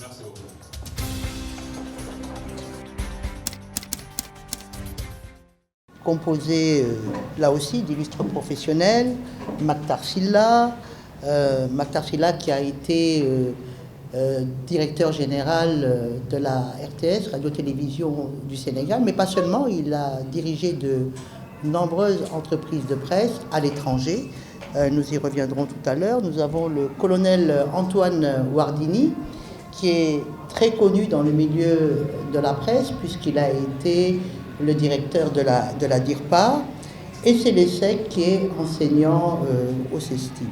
Merci beaucoup. Composé là aussi d'illustres professionnels, Maktar Sylla, qui a été directeur général de la RTS, Radio-Télévision du Sénégal, mais pas seulement, il a dirigé de nombreuses entreprises de presse à l'étranger. Nous y reviendrons tout à l'heure. Nous avons le colonel Antoine Wardini, qui est très connu dans le milieu de la presse, puisqu'il a été le directeur de la DIRPA, et Célessec, qui est enseignant au CESTI.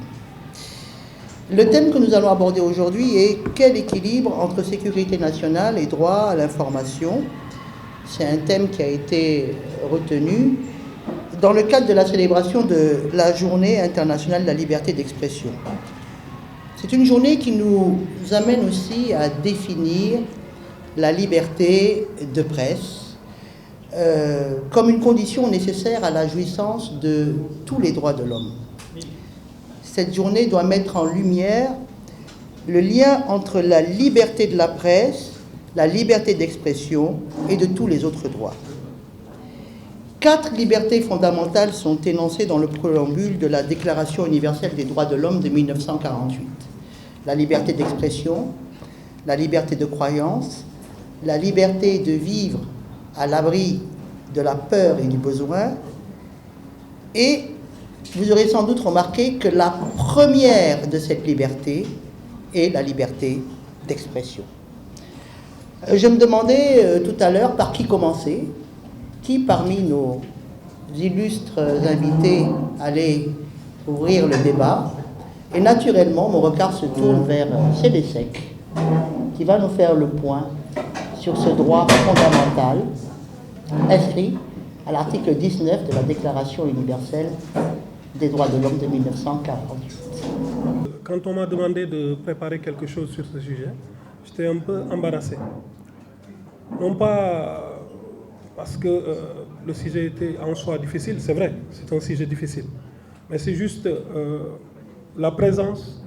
Le thème que nous allons aborder aujourd'hui est quel équilibre entre sécurité nationale et droit à l'information. C'est un thème qui a été retenu dans le cadre de la célébration de la Journée internationale de la liberté d'expression. C'est une journée qui nous amène aussi à définir la liberté de presse comme une condition nécessaire à la jouissance de tous les droits de l'homme. Cette journée doit mettre en lumière le lien entre la liberté de la presse, la liberté d'expression et de tous les autres droits. 4 libertés fondamentales sont énoncées dans le préambule de la Déclaration universelle des droits de l'homme de 1948. La liberté d'expression, la liberté de croyance, la liberté de vivre à l'abri de la peur et du besoin. Et vous aurez sans doute remarqué que la première de cette liberté est la liberté d'expression. Je me demandais tout à l'heure par qui commencer, qui parmi nos illustres invités allait ouvrir le débat. Et naturellement, mon regard se tourne vers Célessec, qui va nous faire le point sur ce droit fondamental inscrit à l'article 19 de la Déclaration universelle des droits de l'homme de 1948. Quand on m'a demandé de préparer quelque chose sur ce sujet, j'étais un peu embarrassé. Non pas parce que le sujet était en soi difficile, c'est vrai, c'est un sujet difficile, mais c'est juste la présence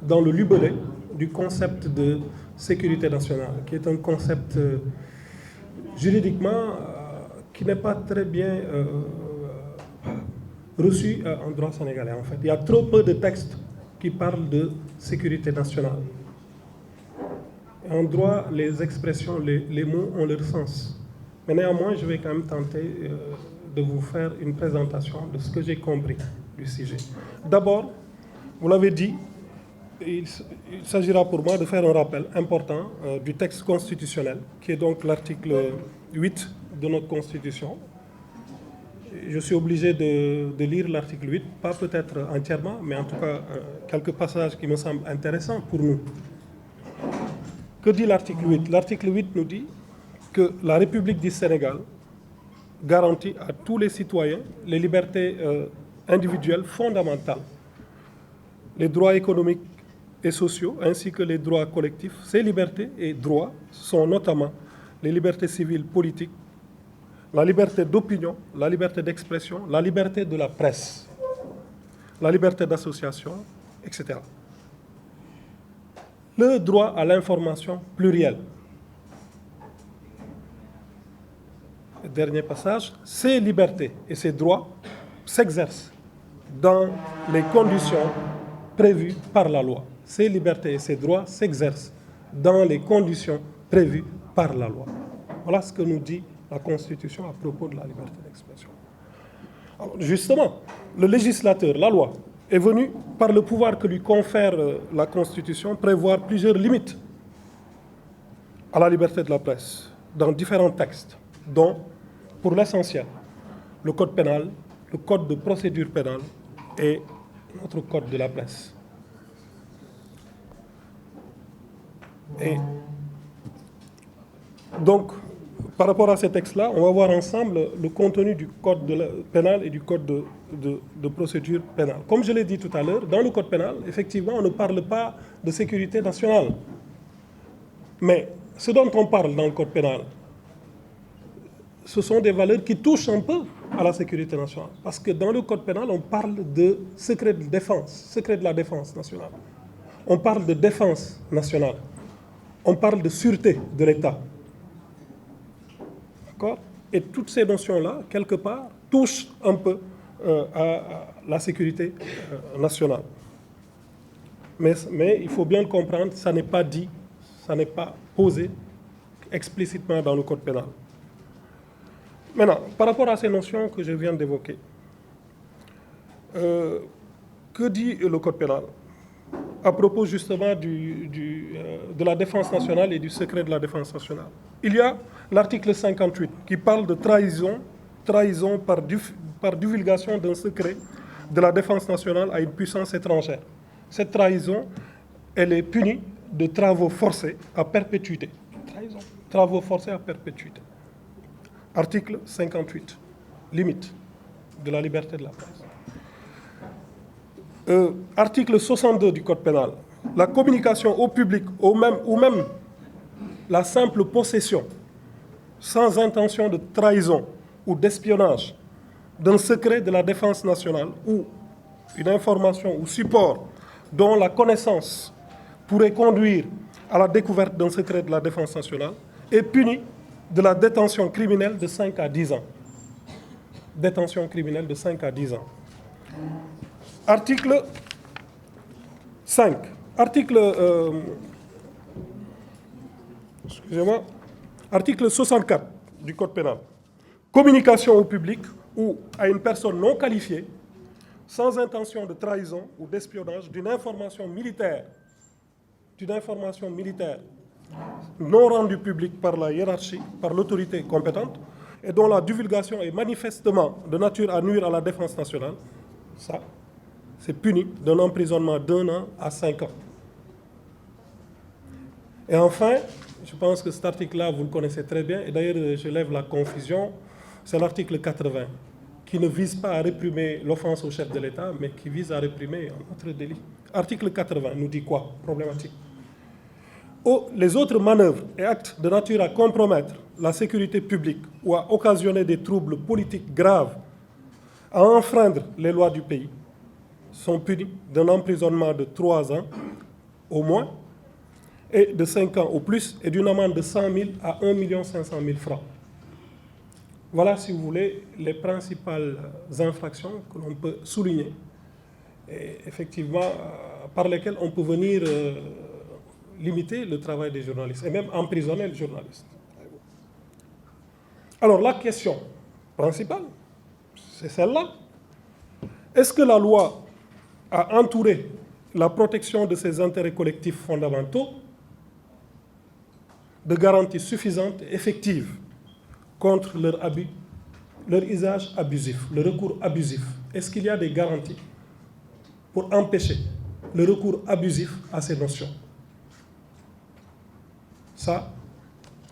dans le libellé du concept de sécurité nationale, qui est un concept juridiquement qui n'est pas très bien reçu en droit sénégalais. En fait, il y a trop peu de textes qui parlent de sécurité nationale. En droit, les expressions, les mots ont leur sens. Mais néanmoins, je vais quand même tenter de vous faire une présentation de ce que j'ai compris du sujet. D'abord, vous l'avez dit, il s'agira pour moi de faire un rappel important du texte constitutionnel, qui est donc l'article 8 de notre Constitution. Je suis obligé de lire l'article 8, pas peut-être entièrement, mais en tout cas quelques passages qui me semblent intéressants pour nous. Que dit l'article 8 ? L'article 8 nous dit que la République du Sénégal garantit à tous les citoyens les libertés individuelles fondamentales, les droits économiques et sociaux, ainsi que les droits collectifs. Ces libertés et droits sont notamment les libertés civiles, politiques, la liberté d'opinion, la liberté d'expression, la liberté de la presse, la liberté d'association, etc. Le droit à l'information plurielle. Dernier passage, ces libertés et ces droits s'exercent dans les conditions prévues par la loi. Ces libertés et ces droits s'exercent dans les conditions prévues par la loi. Voilà ce que nous dit la Constitution à propos de la liberté d'expression. Alors, justement, le législateur, la loi, est venu, par le pouvoir que lui confère la Constitution, prévoir plusieurs limites à la liberté de la presse dans différents textes, dont, pour l'essentiel, le Code pénal, le Code de procédure pénale et notre Code de la presse. Et donc, par rapport à ces textes-là, on va voir ensemble le contenu du Code pénal et du Code de procédure pénale. Comme je l'ai dit tout à l'heure, dans le Code pénal, effectivement, on ne parle pas de sécurité nationale. Mais ce dont on parle dans le Code pénal, ce sont des valeurs qui touchent un peu à la sécurité nationale. Parce que dans le Code pénal, on parle de secret de défense, secret de la défense nationale. On parle de défense nationale. on parle de sûreté de l'État. D'accord? Et toutes ces notions-là, quelque part, touchent un peu à la sécurité nationale. Mais il faut bien le comprendre, ça n'est pas dit, ça n'est pas posé explicitement dans le Code pénal. Maintenant, par rapport à ces notions que je viens d'évoquer, que dit le Code pénal à propos justement de la défense nationale et du secret de la défense nationale? Il y a l'article 58 qui parle de trahison par divulgation d'un secret de la défense nationale à une puissance étrangère. Cette trahison, elle est punie de travaux forcés à perpétuité. Trahison, travaux forcés à perpétuité. Article 58, limite de la liberté de la presse. Article 62 du Code pénal, la communication au public ou même la simple possession sans intention de trahison ou d'espionnage d'un secret de la défense nationale ou une information ou support dont la connaissance pourrait conduire à la découverte d'un secret de la défense nationale est puni de la détention criminelle de 5 à 10 ans. Détention criminelle de 5 à 10 ans. Article 5. Article 64 du Code pénal. Communication au public ou à une personne non qualifiée, sans intention de trahison ou d'espionnage, d'une information militaire non rendue publique par la hiérarchie, par l'autorité compétente, et dont la divulgation est manifestement de nature à nuire à la défense nationale, ça, c'est puni d'un emprisonnement d'1 an à 5 ans. Et enfin, je pense que cet article-là, vous le connaissez très bien, et d'ailleurs, je lève la confusion, c'est l'article 80, qui ne vise pas à réprimer l'offense au chef de l'État, mais qui vise à réprimer un autre délit. Article 80 nous dit quoi? Problématique. Les autres manœuvres et actes de nature à compromettre la sécurité publique ou à occasionner des troubles politiques graves, à enfreindre les lois du pays, sont punis d'un emprisonnement de 3 ans au moins et de 5 ans au plus et d'une amende de 100 000 à 1 500 000 francs. Voilà, si vous voulez, les principales infractions que l'on peut souligner et effectivement par lesquelles on peut venir limiter le travail des journalistes et même emprisonner le journaliste. Alors la question principale, c'est celle-là. Est-ce que la loi a entouré la protection de ces intérêts collectifs fondamentaux de garanties suffisantes et effectives contre leur abus, leur usage abusif, le recours abusif? Est-ce qu'il y a des garanties pour empêcher le recours abusif à ces notions? Ça,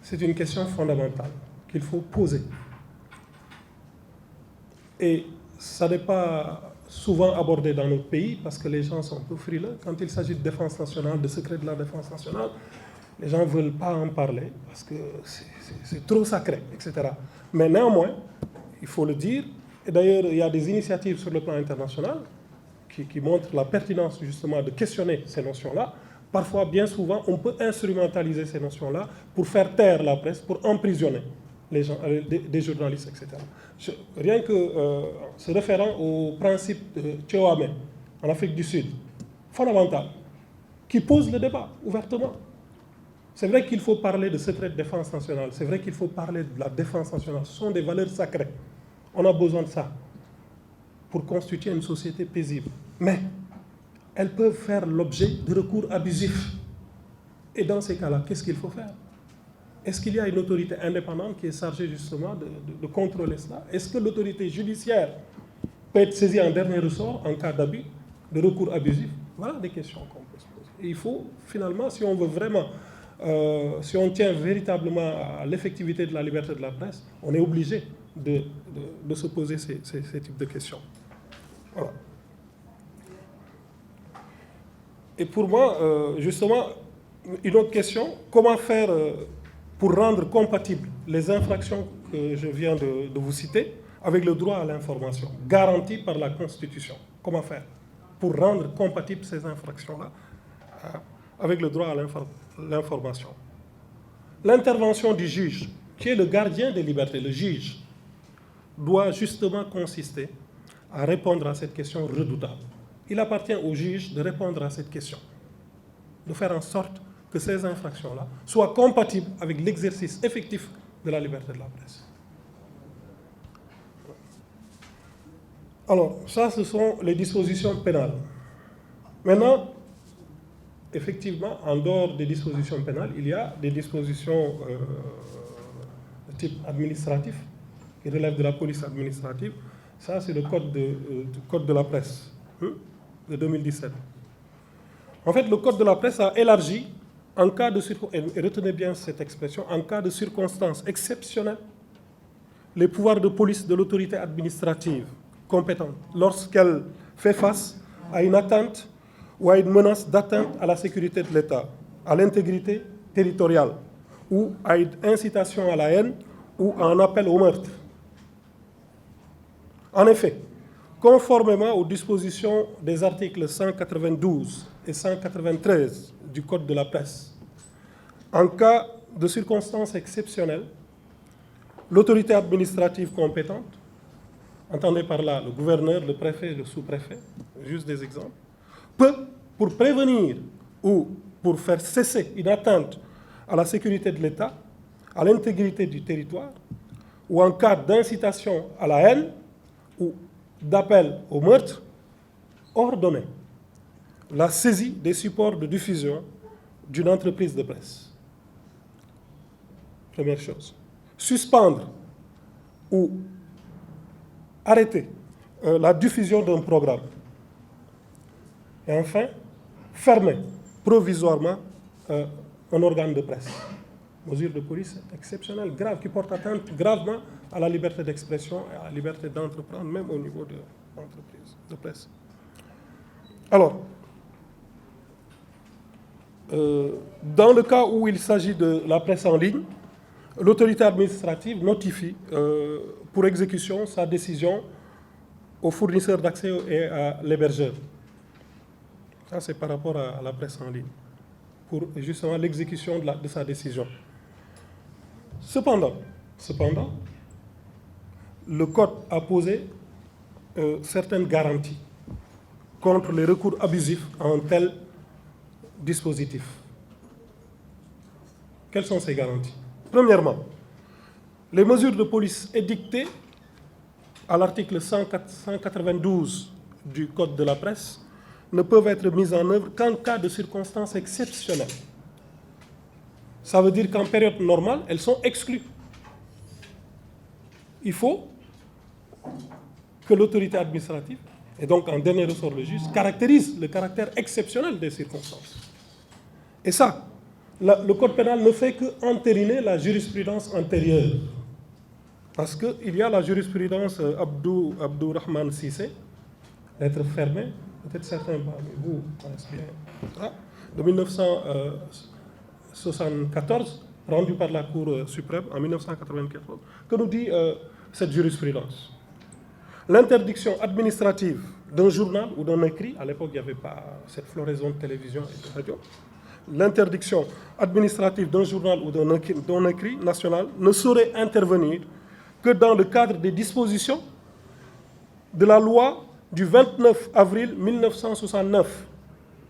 c'est une question fondamentale qu'il faut poser. Et ça n'est pas souvent abordé dans notre pays parce que les gens sont un peu frileux. Quand il s'agit de défense nationale, de secret de la défense nationale, les gens ne veulent pas en parler parce que c'est trop sacré, etc. Mais néanmoins, il faut le dire, et d'ailleurs il y a des initiatives sur le plan international qui montrent la pertinence justement de questionner ces notions-là. Parfois, bien souvent, on peut instrumentaliser ces notions-là pour faire taire la presse, pour emprisonner les gens, des journalistes, etc. Rien que se référant au principe de Théoamé, en Afrique du Sud, fondamental, qui pose le débat ouvertement. C'est vrai qu'il faut parler de secret de défense nationale, c'est vrai qu'il faut parler de la défense nationale, ce sont des valeurs sacrées. On a besoin de ça pour constituer une société paisible. Mais elles peuvent faire l'objet de recours abusifs. Et dans ces cas-là, qu'est-ce qu'il faut faire? Est-ce qu'il y a une autorité indépendante qui est chargée justement de contrôler cela? Est-ce que l'autorité judiciaire peut être saisie en dernier ressort en cas d'abus, de recours abusif? Voilà des questions qu'on peut se poser. Et il faut finalement, si on veut vraiment, si on tient véritablement à l'effectivité de la liberté de la presse, on est obligé de se poser ces types de questions. Voilà. Et pour moi, justement, une autre question, comment faire pour rendre compatibles les infractions que je viens de vous citer avec le droit à l'information, garanti par la Constitution? Comment faire pour rendre compatibles ces infractions-là avec le droit à l'information. L'intervention du juge, qui est le gardien des libertés, le juge, doit justement consister à répondre à cette question redoutable. Il appartient au juge de répondre à cette question, de faire en sorte que ces infractions-là soient compatibles avec l'exercice effectif de la liberté de la presse. Alors, ça, ce sont les dispositions pénales. Maintenant, effectivement, en dehors des dispositions pénales, il y a des dispositions de type administratif, qui relèvent de la police administrative. Ça, c'est le code de la presse de 2017. En fait, le code de la presse a élargi, en cas de et retenez bien cette expression, en cas de circonstances exceptionnelles, les pouvoirs de police de l'autorité administrative compétente lorsqu'elle fait face à une atteinte ou à une menace d'atteinte à la sécurité de l'État, à l'intégrité territoriale, ou à une incitation à la haine ou à un appel au meurtre. En effet, conformément aux dispositions des articles 192 et 193 du Code de la presse, en cas de circonstances exceptionnelles, l'autorité administrative compétente, entendez par là le gouverneur, le préfet, le sous-préfet, juste des exemples, peut, pour prévenir ou pour faire cesser une atteinte à la sécurité de l'État, à l'intégrité du territoire, ou en cas d'incitation à la haine ou d'appel au meurtre, ordonner la saisie des supports de diffusion d'une entreprise de presse. Première chose. Suspendre ou arrêter la diffusion d'un programme. Et enfin, fermer provisoirement un organe de presse. Mesure de police exceptionnelle, grave, qui porte atteinte gravement à la liberté d'expression et à la liberté d'entreprendre, même au niveau de l'entreprise de presse. Alors, dans le cas où il s'agit de la presse en ligne, l'autorité administrative notifie pour exécution sa décision au fournisseur d'accès et à l'hébergeur. Ça, c'est par rapport à la presse en ligne, pour justement l'exécution de sa décision. Cependant, le Code a posé certaines garanties contre les recours abusifs à un tel dispositif. Quelles sont ces garanties? Premièrement, les mesures de police édictées à l'article 192 du Code de la presse ne peuvent être mises en œuvre qu'en cas de circonstances exceptionnelles. Ça veut dire qu'en période normale, elles sont exclues. Il faut que l'autorité administrative, et donc en dernier ressort le juge, caractérise le caractère exceptionnel des circonstances. Et ça, le Code pénal ne fait qu'entériner la jurisprudence antérieure. Parce qu'il y a la jurisprudence Abdourahmane Cissé, lettre fermée, peut-être certains parmi vous connaissent bien, de 1974, rendue par la Cour suprême en 1994, que nous dit cette jurisprudence. L'interdiction administrative d'un journal ou d'un écrit, à l'époque il n'y avait pas cette floraison de télévision et de radio, l'interdiction administrative d'un journal ou d'un écrit national ne saurait intervenir que dans le cadre des dispositions de la loi du 29 avril 1969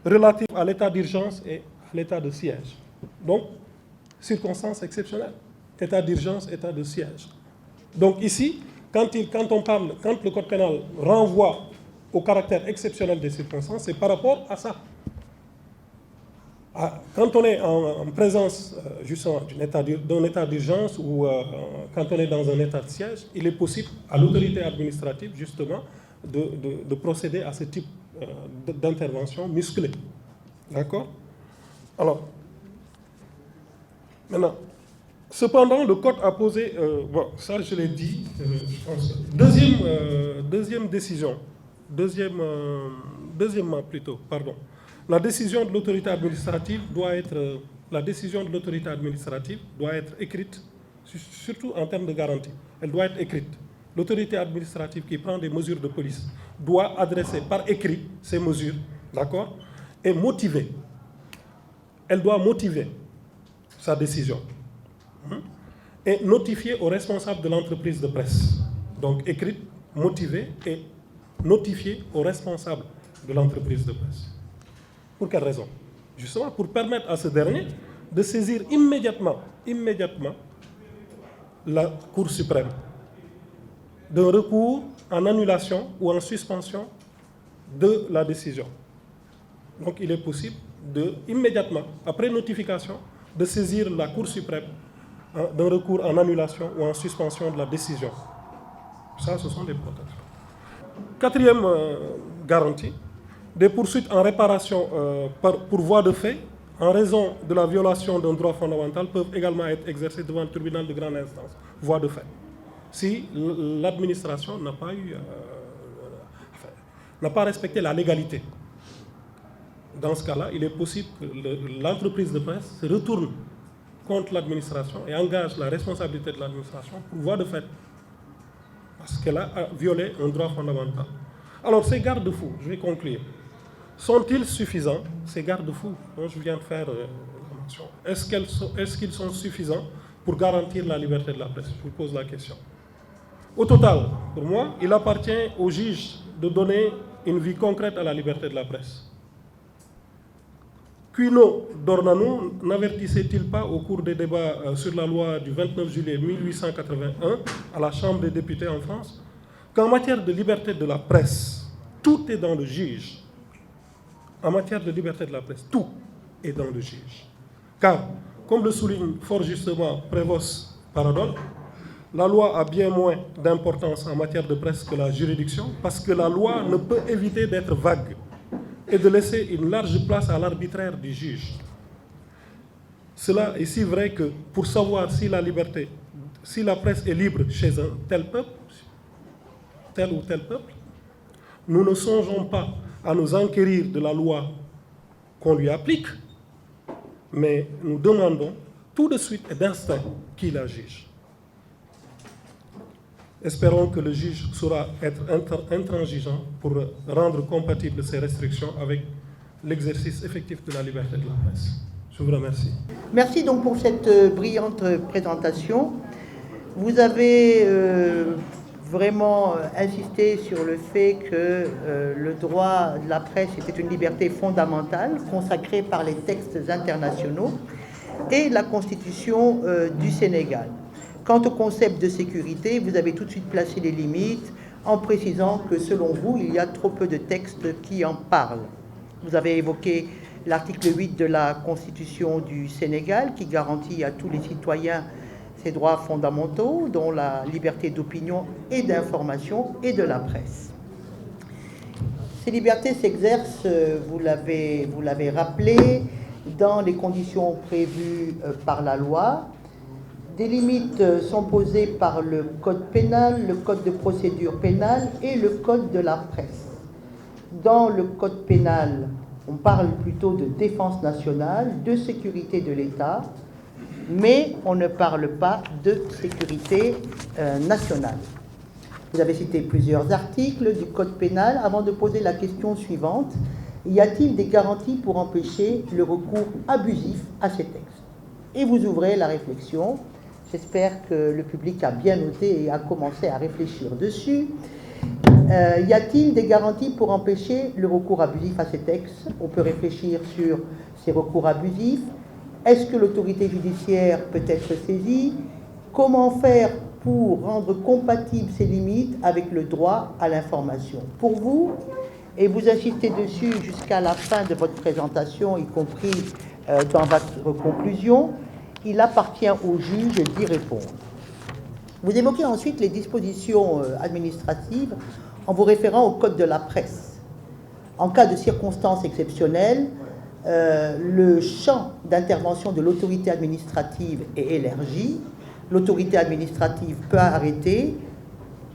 relative à l'état d'urgence et à l'état de siège. Donc, circonstances exceptionnelles, état d'urgence, état de siège. Donc ici, quand le Code pénal renvoie au caractère exceptionnel des circonstances, c'est par rapport à ça. Quand on est en présence justement d'un état d'urgence ou quand on est dans un état de siège, il est possible à l'autorité administrative justement de procéder à ce type d'intervention musclée. D'accord? Alors, maintenant, cependant, le Code a posé, bon, ça je l'ai dit, je pense. Deuxièmement plutôt, pardon. La décision de l'autorité administrative doit être écrite, surtout en termes de garantie. Elle doit être écrite. L'autorité administrative qui prend des mesures de police doit adresser par écrit ces mesures, d'accord, et motiver elle doit motiver sa décision et notifier aux responsables de l'entreprise de presse. Donc écrite, motivée et notifiée aux responsables de l'entreprise de presse. Pour quelle raison? Justement pour permettre à ce dernier de saisir immédiatement la Cour suprême d'un recours en annulation ou en suspension de la décision. Donc il est possible immédiatement, après notification, de saisir la Cour suprême d'un recours en annulation ou en suspension de la décision. Ça, ce sont des protections. Quatrième garantie, des poursuites en réparation pour voie de fait, en raison de la violation d'un droit fondamental, peuvent également être exercées devant le tribunal de grande instance, voie de fait. Si l'administration n'a pas respecté la légalité. Dans ce cas-là, il est possible que l'entreprise de presse se retourne contre l'administration et engage la responsabilité de l'administration pour voie de fait, parce qu'elle a violé un droit fondamental. Alors, ces garde-fous, je vais conclure, sont-ils suffisants, ces garde-fous dont je viens de faire la mention? Est-ce qu'ils sont suffisants pour garantir la liberté de la presse? Je vous pose la question. Au total, pour moi, il appartient aux juges de donner une vie concrète à la liberté de la presse. Cuino d'Ornano n'avertissait-il pas au cours des débats sur la loi du 29 juillet 1881 à la Chambre des députés en France qu'en matière de liberté de la presse, tout est dans le juge. En matière de liberté de la presse, tout est dans le juge. Car, comme le souligne fort justement Prévost Paradol, la loi a bien moins d'importance en matière de presse que la juridiction, parce que la loi ne peut éviter d'être vague et de laisser une large place à l'arbitraire du juge. Cela est si vrai que pour savoir si la presse est libre chez un tel peuple, tel ou tel peuple, nous ne songeons pas à nous enquérir de la loi qu'on lui applique, mais nous demandons tout de suite et d'instinct qui la juge. Espérons que le juge saura être intransigeant pour rendre compatibles ces restrictions avec l'exercice effectif de la liberté de la presse. Je vous remercie. Merci donc pour cette brillante présentation. Vous avez vraiment insisté sur le fait que le droit de la presse était une liberté fondamentale consacrée par les textes internationaux et la Constitution du Sénégal. Quant au concept de sécurité, vous avez tout de suite placé les limites en précisant que selon vous, il y a trop peu de textes qui en parlent. Vous avez évoqué l'article 8 de la Constitution du Sénégal qui garantit à tous les citoyens ces droits fondamentaux, dont la liberté d'opinion et d'information et de la presse. Ces libertés s'exercent, vous l'avez rappelé, dans les conditions prévues par la loi. Des limites sont posées par le Code pénal, le Code de procédure pénale et le Code de la presse. Dans le Code pénal, on parle plutôt de défense nationale, de sécurité de l'État, mais on ne parle pas de sécurité nationale. Vous avez cité plusieurs articles du Code pénal avant de poser la question suivante. Y a-t-il des garanties pour empêcher le recours abusif à ces textes? Et vous ouvrez la réflexion. J'espère que le public a bien noté et a commencé à réfléchir dessus. Y a-t-il des garanties pour empêcher le recours abusif à ces textes? On peut réfléchir sur ces recours abusifs. Est-ce que l'autorité judiciaire peut être saisie? Comment faire pour rendre compatibles ces limites avec le droit à l'information? Pour vous, et vous insistez dessus jusqu'à la fin de votre présentation, y compris dans votre conclusion, il appartient au juge d'y répondre. Vous évoquez ensuite les dispositions administratives en vous référant au Code de la presse. En cas de circonstances exceptionnelles, le champ d'intervention de l'autorité administrative est élargi. L'autorité administrative peut arrêter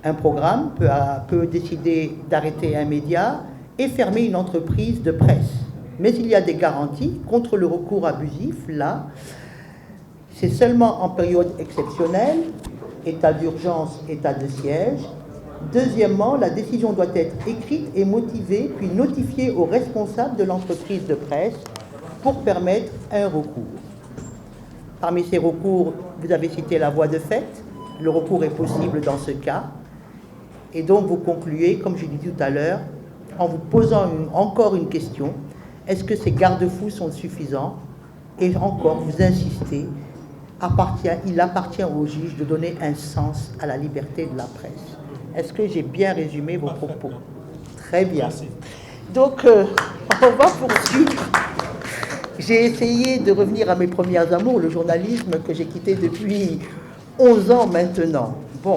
un programme, peut décider d'arrêter un média et fermer une entreprise de presse. Mais il y a des garanties contre le recours abusif, là. C'est seulement en période exceptionnelle, état d'urgence, état de siège. Deuxièmement, la décision doit être écrite et motivée, puis notifiée aux responsables de l'entreprise de presse pour permettre un recours. Parmi ces recours, vous avez cité la voie de fait. Le recours est possible dans ce cas. Et donc, vous concluez, comme je l'ai dit tout à l'heure, en vous posant encore une question. Est-ce que ces garde-fous sont suffisants? Et encore, vous insistez, il appartient au juge de donner un sens à la liberté de la presse. Est-ce que j'ai bien résumé vos propos? Très bien. Merci. Donc, on va poursuivre. J'ai essayé de revenir à mes premiers amours, le journalisme que j'ai quitté depuis 11 ans maintenant. Bon,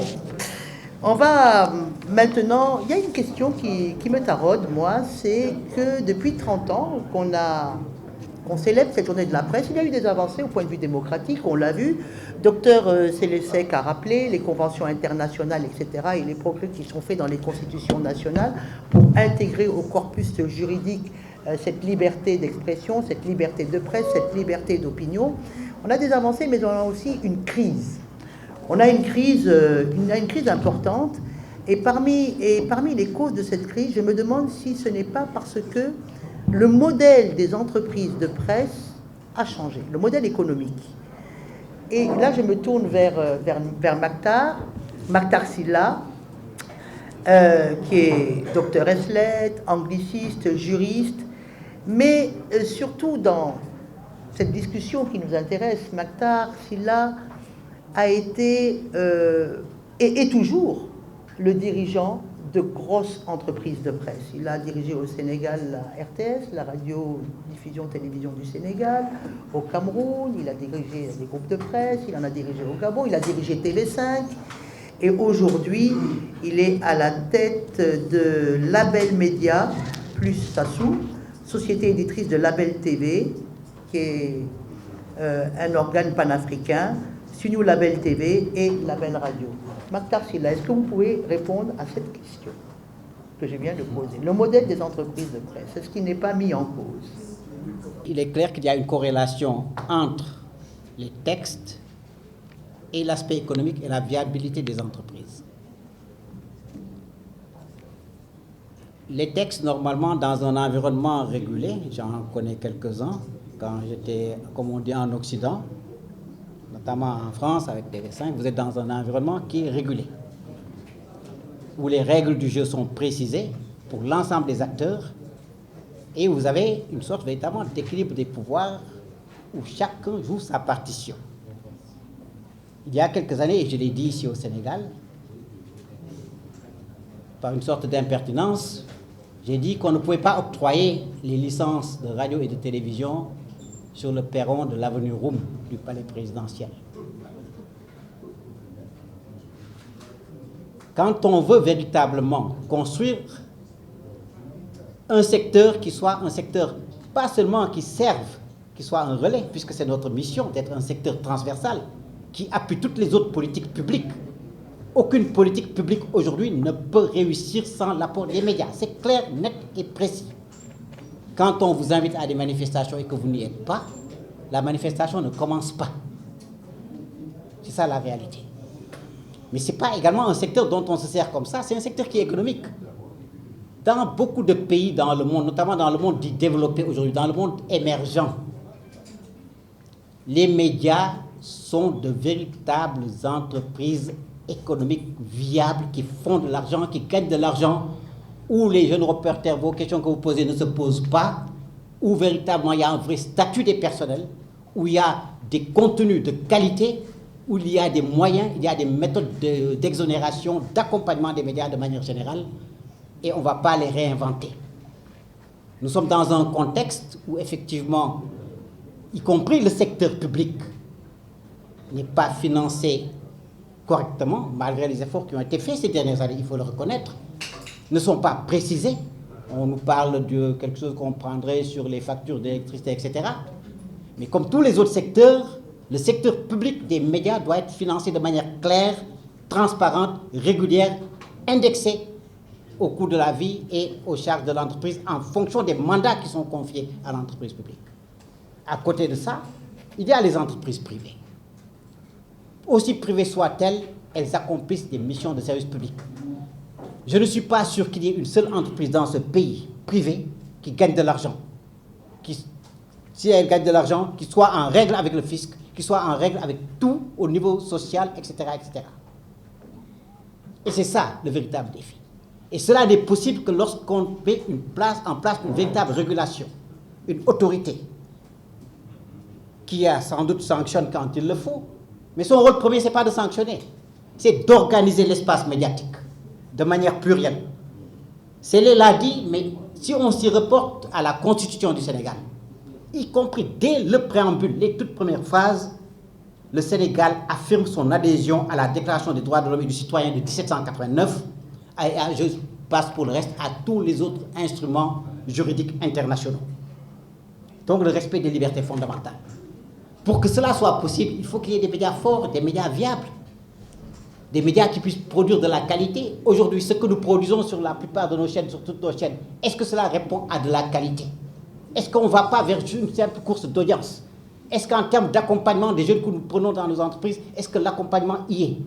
on va maintenant... Il y a une question qui me taraude, moi, c'est que depuis 30 ans qu'on célèbre cette journée de la presse, il y a eu des avancées au point de vue démocratique, on l'a vu. Docteur Célessec a rappelé les conventions internationales, etc., et les progrès qui sont faits dans les constitutions nationales pour intégrer au corpus juridique cette liberté d'expression, cette liberté de presse, cette liberté d'opinion. On a des avancées, mais on a aussi une crise. On a une crise importante, et parmi les causes de cette crise, je me demande si ce n'est pas parce que le modèle des entreprises de presse a changé, le modèle économique. Et là, je me tourne vers Maktar Sylla, qui est docteur ès lettres, angliciste, juriste, mais surtout dans cette discussion qui nous intéresse, Maktar Sylla a été et est toujours le dirigeant de grosses entreprises de presse. Il a dirigé au Sénégal la RTS, la radio-diffusion-télévision du Sénégal, au Cameroun, il a dirigé des groupes de presse, il en a dirigé au Gabon, il a dirigé TV5, et aujourd'hui, il est à la tête de Label Média, plus Sassou, société éditrice de Label TV, qui est un organe panafricain, Suniou Label TV et Label Radio. Maktar Sylla, est-ce que vous pouvez répondre à cette question que je viens de poser? Le modèle des entreprises de presse, est-ce qu'il n'est pas mis en cause? Il est clair qu'il y a une corrélation entre les textes et l'aspect économique et la viabilité des entreprises. Les textes, normalement, dans un environnement régulé, j'en connais quelques-uns, quand j'étais, comme on dit, en Occident, notamment en France avec TV5, vous êtes dans un environnement qui est régulé, où les règles du jeu sont précisées pour l'ensemble des acteurs, et vous avez une sorte véritablement d'équilibre des pouvoirs où chacun joue sa partition. Il y a quelques années, et je l'ai dit ici au Sénégal, par une sorte d'impertinence, j'ai dit qu'on ne pouvait pas octroyer les licences de radio et de télévision sur le perron de l'avenue Roume du palais présidentiel. Quand on veut véritablement construire un secteur qui soit un secteur, pas seulement qui serve, qui soit un relais, puisque c'est notre mission d'être un secteur transversal, qui appuie toutes les autres politiques publiques. Aucune politique publique aujourd'hui ne peut réussir sans l'apport des médias. C'est clair, net et précis. Quand on vous invite à des manifestations et que vous n'y êtes pas, la manifestation ne commence pas. C'est ça la réalité. Mais ce n'est pas également un secteur dont on se sert comme ça, c'est un secteur qui est économique. Dans beaucoup de pays dans le monde, notamment dans le monde dit développé aujourd'hui, dans le monde émergent, les médias sont de véritables entreprises économiques viables qui font de l'argent, qui gagnent de l'argent, où les jeunes reporters, vos questions que vous posez ne se posent pas, où véritablement il y a un vrai statut des personnels, où il y a des contenus de qualité, où il y a des moyens, il y a des méthodes d'exonération, d'accompagnement des médias de manière générale, et on ne va pas les réinventer. Nous sommes dans un contexte où effectivement, y compris le secteur public, n'est pas financé correctement, malgré les efforts qui ont été faits ces dernières années, il faut le reconnaître, ne sont pas précisés. On nous parle de quelque chose qu'on prendrait sur les factures d'électricité, etc. Mais comme tous les autres secteurs, le secteur public des médias doit être financé de manière claire, transparente, régulière, indexée au coût de la vie et aux charges de l'entreprise en fonction des mandats qui sont confiés à l'entreprise publique. À côté de ça, il y a les entreprises privées. Aussi privées soient-elles, elles accomplissent des missions de service public. Je ne suis pas sûr qu'il y ait une seule entreprise dans ce pays privé qui gagne de l'argent, qui si elle gagne de l'argent, qu'il soit en règle avec le fisc, qu'il soit en règle avec tout au niveau social, etc., etc. Et c'est ça le véritable défi. Et cela n'est possible que lorsqu'on met en place une véritable régulation, une autorité qui sans doute sanctionne quand il le faut. Mais son rôle premier, ce n'est pas de sanctionner, c'est d'organiser l'espace médiatique de manière plurielle. Célé l'a dit, mais si on s'y reporte à la Constitution du Sénégal, y compris dès le préambule, les toutes premières phases, le Sénégal affirme son adhésion à la Déclaration des droits de l'homme et du citoyen de 1789, et je passe pour le reste à tous les autres instruments juridiques internationaux. Donc le respect des libertés fondamentales. Pour que cela soit possible, il faut qu'il y ait des médias forts, des médias viables, des médias qui puissent produire de la qualité. Aujourd'hui, ce que nous produisons sur la plupart de nos chaînes, sur toutes nos chaînes, est-ce que cela répond à de la qualité? Est-ce qu'on ne va pas vers une simple course d'audience? Est-ce qu'en termes d'accompagnement des jeunes que nous prenons dans nos entreprises, est-ce que l'accompagnement y est?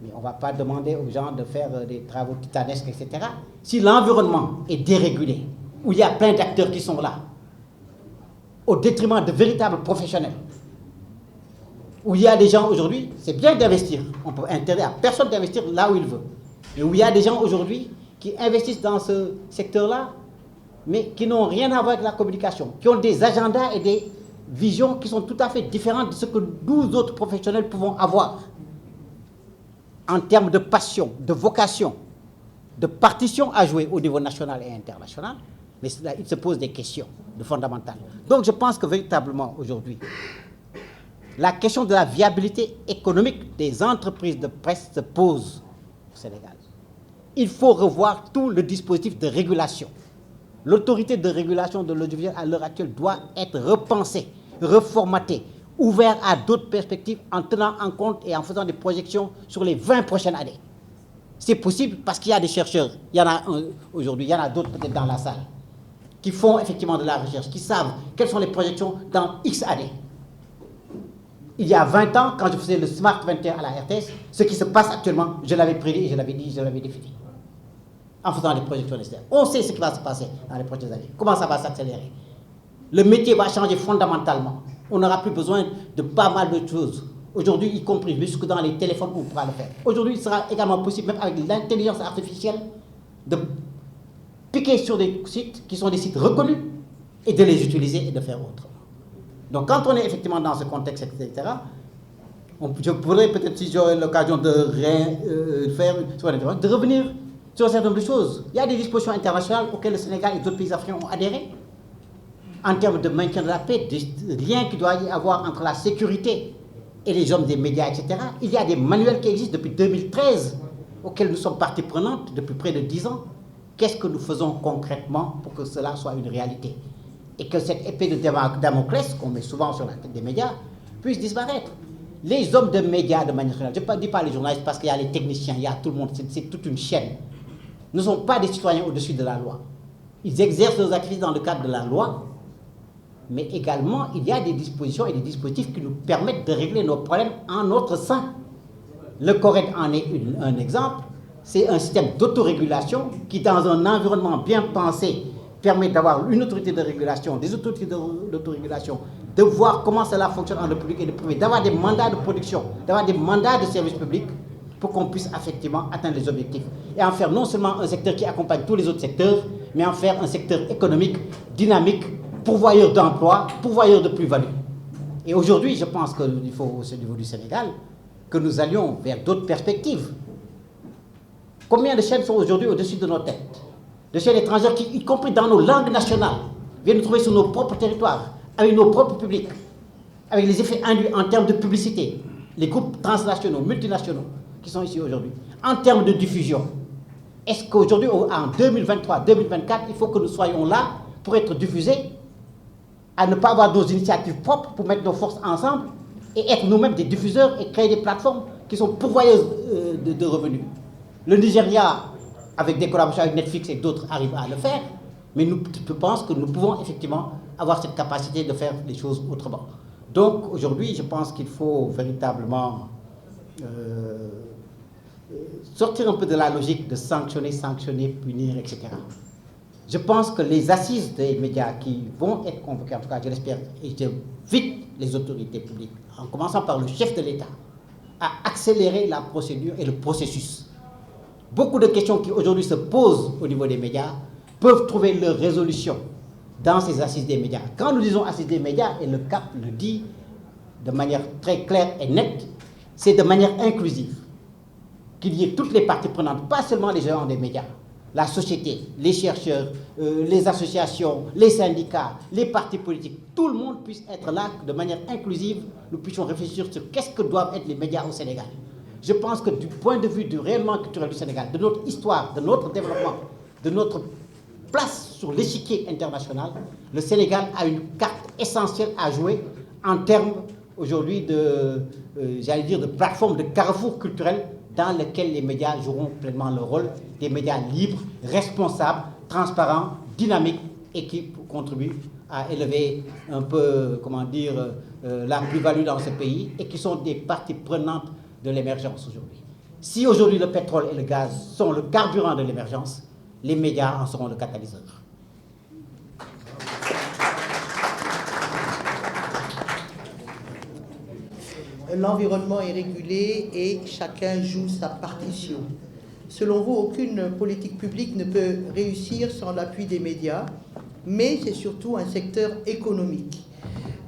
Mais on ne va pas demander aux gens de faire des travaux titanesques, etc. Si l'environnement est dérégulé, où il y a plein d'acteurs qui sont là, au détriment de véritables professionnels, où il y a des gens aujourd'hui, c'est bien d'investir, on peut interdire à personne d'investir là où il veut, mais où il y a des gens aujourd'hui qui investissent dans ce secteur-là, mais qui n'ont rien à voir avec la communication, qui ont des agendas et des visions qui sont tout à fait différentes de ce que nous autres professionnels pouvons avoir en termes de passion, de vocation, de partition à jouer au niveau national et international, mais là, il se pose des questions fondamentales. Donc je pense que véritablement aujourd'hui, la question de la viabilité économique des entreprises de presse se pose au Sénégal. Il faut revoir tout le dispositif de régulation. L'autorité de régulation de l'audiovisuel à l'heure actuelle doit être repensée, reformatée, ouverte à d'autres perspectives en tenant en compte et en faisant des projections sur les 20 prochaines années. C'est possible parce qu'il y a des chercheurs, il y en a un aujourd'hui, il y en a d'autres peut-être dans la salle, qui font effectivement de la recherche, qui savent quelles sont les projections dans X années. Il y a 20 ans, quand je faisais le Smart 21 à la RTS, ce qui se passe actuellement, je l'avais prédit, je l'avais dit, je l'avais défini. En faisant les projections nécessaires. On sait ce qui va se passer dans les prochaines années. Comment ça va s'accélérer. Le métier va changer fondamentalement. On n'aura plus besoin de pas mal de choses. Aujourd'hui, y compris jusque dans les téléphones, on pourra le faire. Aujourd'hui, il sera également possible, même avec l'intelligence artificielle, de piquer sur des sites qui sont des sites reconnus et de les utiliser et de faire autrement. Donc quand on est effectivement dans ce contexte, etc., je pourrais peut-être, si j'aurais l'occasion de revenir sur certaines choses. Il y a des dispositions internationales auxquelles le Sénégal et d'autres pays africains ont adhéré en termes de maintien de la paix, des liens qu'il doit y avoir entre la sécurité et les hommes des médias, etc. Il y a des manuels qui existent depuis 2013 auxquels nous sommes partie prenante depuis près de 10 ans. Qu'est-ce que nous faisons concrètement pour que cela soit une réalité? Et que cette épée de Damoclès, qu'on met souvent sur la tête des médias, puisse disparaître. Les hommes de médias, de manière générale, je ne dis pas les journalistes parce qu'il y a les techniciens, il y a tout le monde, c'est toute une chaîne, ne sont pas des citoyens au-dessus de la loi. Ils exercent leurs activités dans le cadre de la loi, mais également, il y a des dispositions et des dispositifs qui nous permettent de régler nos problèmes en notre sein. Le CORED en est un exemple. C'est un système d'autorégulation qui, dans un environnement bien pensé, permet d'avoir une autorité de régulation, des autorités d'autorégulation, de voir comment cela fonctionne en le public et le privé, d'avoir des mandats de production, d'avoir des mandats de service public pour qu'on puisse effectivement atteindre les objectifs. Et en faire non seulement un secteur qui accompagne tous les autres secteurs, mais en faire un secteur économique, dynamique, pourvoyeur d'emplois, pourvoyeur de plus-value. Et aujourd'hui, je pense qu'il faut, au niveau du Sénégal, que nous allions vers d'autres perspectives. Combien de chaînes sont aujourd'hui au-dessus de nos têtes? De chaînes étrangères qui, y compris dans nos langues nationales, viennent nous trouver sur nos propres territoires, avec nos propres publics, avec les effets induits en termes de publicité, les groupes transnationaux, multinationaux qui sont ici aujourd'hui, en termes de diffusion. Est-ce qu'aujourd'hui, en 2023, 2024, il faut que nous soyons là pour être diffusés, à ne pas avoir nos initiatives propres pour mettre nos forces ensemble et être nous-mêmes des diffuseurs et créer des plateformes qui sont pourvoyeuses de revenus? Le Nigeria, avec des collaborations avec Netflix et d'autres, arrive à le faire, mais je pense que nous pouvons effectivement avoir cette capacité de faire les choses autrement. Donc aujourd'hui, je pense qu'il faut véritablement sortir un peu de la logique de sanctionner, punir, etc. Je pense que les assises des médias qui vont être convoquées, en tout cas je l'espère, et j'invite les autorités publiques, en commençant par le chef de l'État, à accélérer la procédure et le processus. Beaucoup de questions qui aujourd'hui se posent au niveau des médias peuvent trouver leur résolution dans ces assises des médias. Quand nous disons assises des médias, et le CAP le dit de manière très claire et nette, c'est de manière inclusive. Qu'il y ait toutes les parties prenantes, pas seulement les géants des médias, la société, les chercheurs, les associations, les syndicats, les partis politiques, tout le monde puisse être là de manière inclusive, nous puissions réfléchir sur qu'est-ce que doivent être les médias au Sénégal. Je pense que du point de vue du rayonnement culturel du Sénégal, de notre histoire, de notre développement, de notre place sur l'échiquier international, le Sénégal a une carte essentielle à jouer en termes aujourd'hui de, j'allais dire, de plateforme, de carrefour culturel dans lequel les médias joueront pleinement leur rôle, des médias libres, responsables, transparents, dynamiques et qui contribuent à élever un peu, comment dire, la plus-value dans ce pays et qui sont des parties prenantes de l'émergence aujourd'hui. Si aujourd'hui le pétrole et le gaz sont le carburant de l'émergence, les médias en seront le catalyseur. L'environnement est régulé et chacun joue sa partition. Selon vous, aucune politique publique ne peut réussir sans l'appui des médias, mais c'est surtout un secteur économique.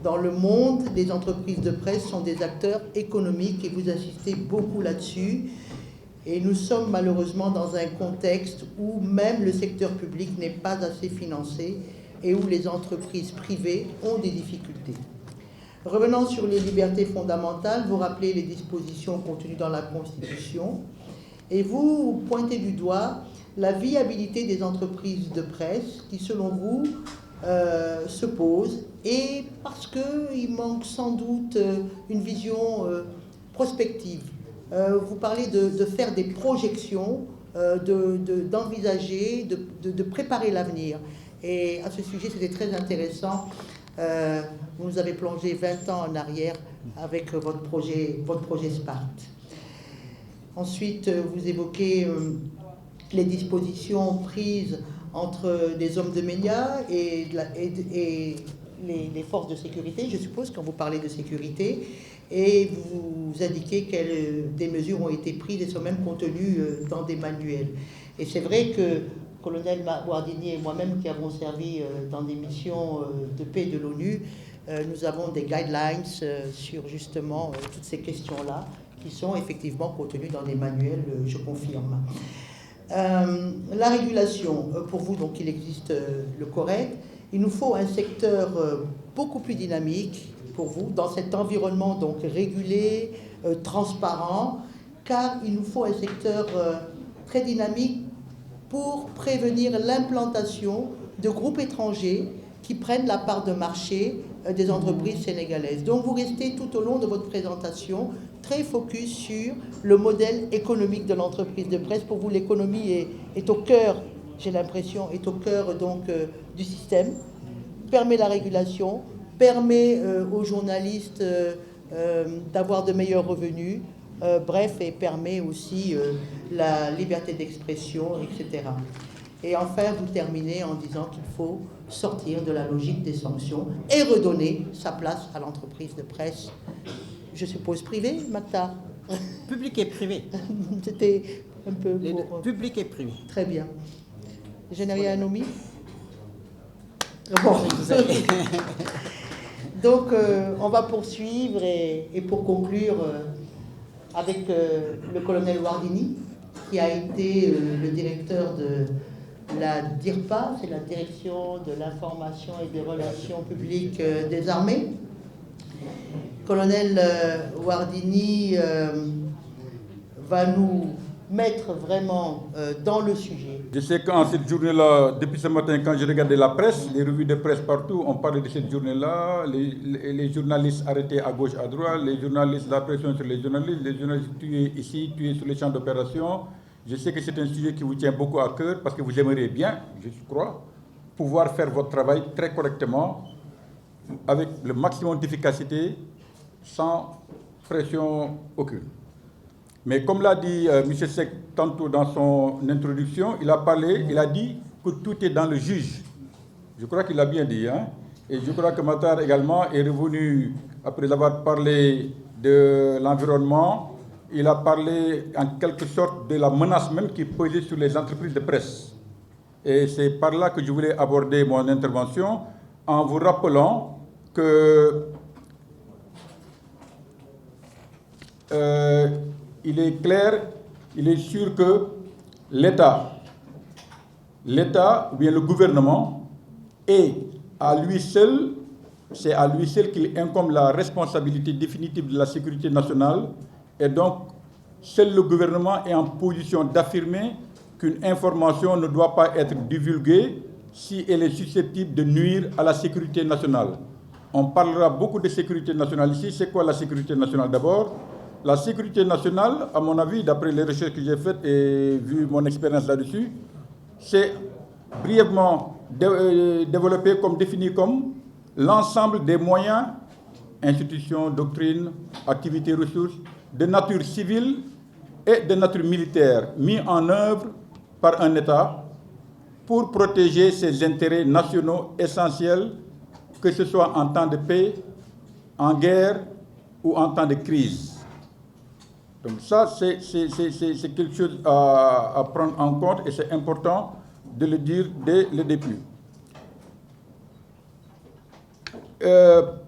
Dans le monde, les entreprises de presse sont des acteurs économiques et vous insistez beaucoup là-dessus. Et nous sommes malheureusement dans un contexte où même le secteur public n'est pas assez financé et où les entreprises privées ont des difficultés. Revenant sur les libertés fondamentales, vous rappelez les dispositions contenues dans la Constitution et vous pointez du doigt la viabilité des entreprises de presse qui, selon vous, se posent et parce qu'il manque sans doute une vision prospective. Vous parlez de faire des projections, d'envisager, de préparer l'avenir. Et à ce sujet, c'était très intéressant. Vous nous avez plongé 20 ans en arrière avec votre projet SPART. Ensuite, vous évoquez les dispositions prises entre les hommes de médias et les forces de sécurité, je suppose, quand vous parlez de sécurité, et vous indiquez que des mesures ont été prises et sont même contenues dans des manuels. Et c'est vrai que colonel Wardini et moi-même qui avons servi dans des missions de paix de l'ONU, nous avons des guidelines sur justement toutes ces questions-là qui sont effectivement contenues dans des manuels, je confirme. La régulation, pour vous, donc il existe le correct. Il nous faut un secteur beaucoup plus dynamique pour vous dans cet environnement donc régulé, transparent, car il nous faut un secteur très dynamique pour prévenir l'implantation de groupes étrangers qui prennent la part de marché des entreprises sénégalaises. Donc vous restez tout au long de votre présentation très focus sur le modèle économique de l'entreprise de presse. Pour vous, l'économie est au cœur, j'ai l'impression, est au cœur donc du système, permet la régulation, permet aux journalistes d'avoir de meilleurs revenus, bref, et permet aussi la liberté d'expression, etc. Et enfin, vous terminez en disant qu'il faut sortir de la logique des sanctions et redonner sa place à l'entreprise de presse, je suppose privée, Mactar. Public et privé. C'était un peu... Public et privé. Très bien. Je n'ai rien omis. Bon. Donc, on va poursuivre et pour conclure avec le colonel Wardini, qui a été le directeur de la DIRPA, c'est la Direction de l'information et des relations publiques des armées. Colonel Wardini va nous mettre vraiment dans le sujet. Je sais qu'en cette journée-là, depuis ce matin, quand je regardais la presse, les revues de presse partout, on parlait de cette journée-là, les journalistes arrêtés à gauche, à droite, les journalistes, la pression sur les journalistes tués ici, tués sur les champs d'opération. Je sais que c'est un sujet qui vous tient beaucoup à cœur parce que vous aimeriez bien, je crois, pouvoir faire votre travail très correctement, avec le maximum d'efficacité, sans pression aucune. Mais comme l'a dit M. Seck tantôt dans son introduction, il a dit que tout est dans le juge. Je crois qu'il a bien dit. Hein? Et je crois que Matar également est revenu, après avoir parlé de l'environnement, il a parlé en quelque sorte de la menace même qui pesait sur les entreprises de presse. Et c'est par là que je voulais aborder mon intervention en vous rappelant que il est clair, il est sûr que l'État ou bien le gouvernement est à lui seul, c'est à lui seul qu'il incombe la responsabilité définitive de la sécurité nationale, et donc seul le gouvernement est en position d'affirmer qu'une information ne doit pas être divulguée si elle est susceptible de nuire à la sécurité nationale. On parlera beaucoup de sécurité nationale ici. C'est quoi la sécurité nationale d'abord? La sécurité nationale, à mon avis, d'après les recherches que j'ai faites et vu mon expérience là-dessus, c'est brièvement développé comme défini comme l'ensemble des moyens, institutions, doctrines, activités, ressources, de nature civile et de nature militaire, mis en œuvre par un État pour protéger ses intérêts nationaux essentiels, que ce soit en temps de paix, en guerre ou en temps de crise. Donc ça, c'est quelque chose à prendre en compte et c'est important de le dire dès le début.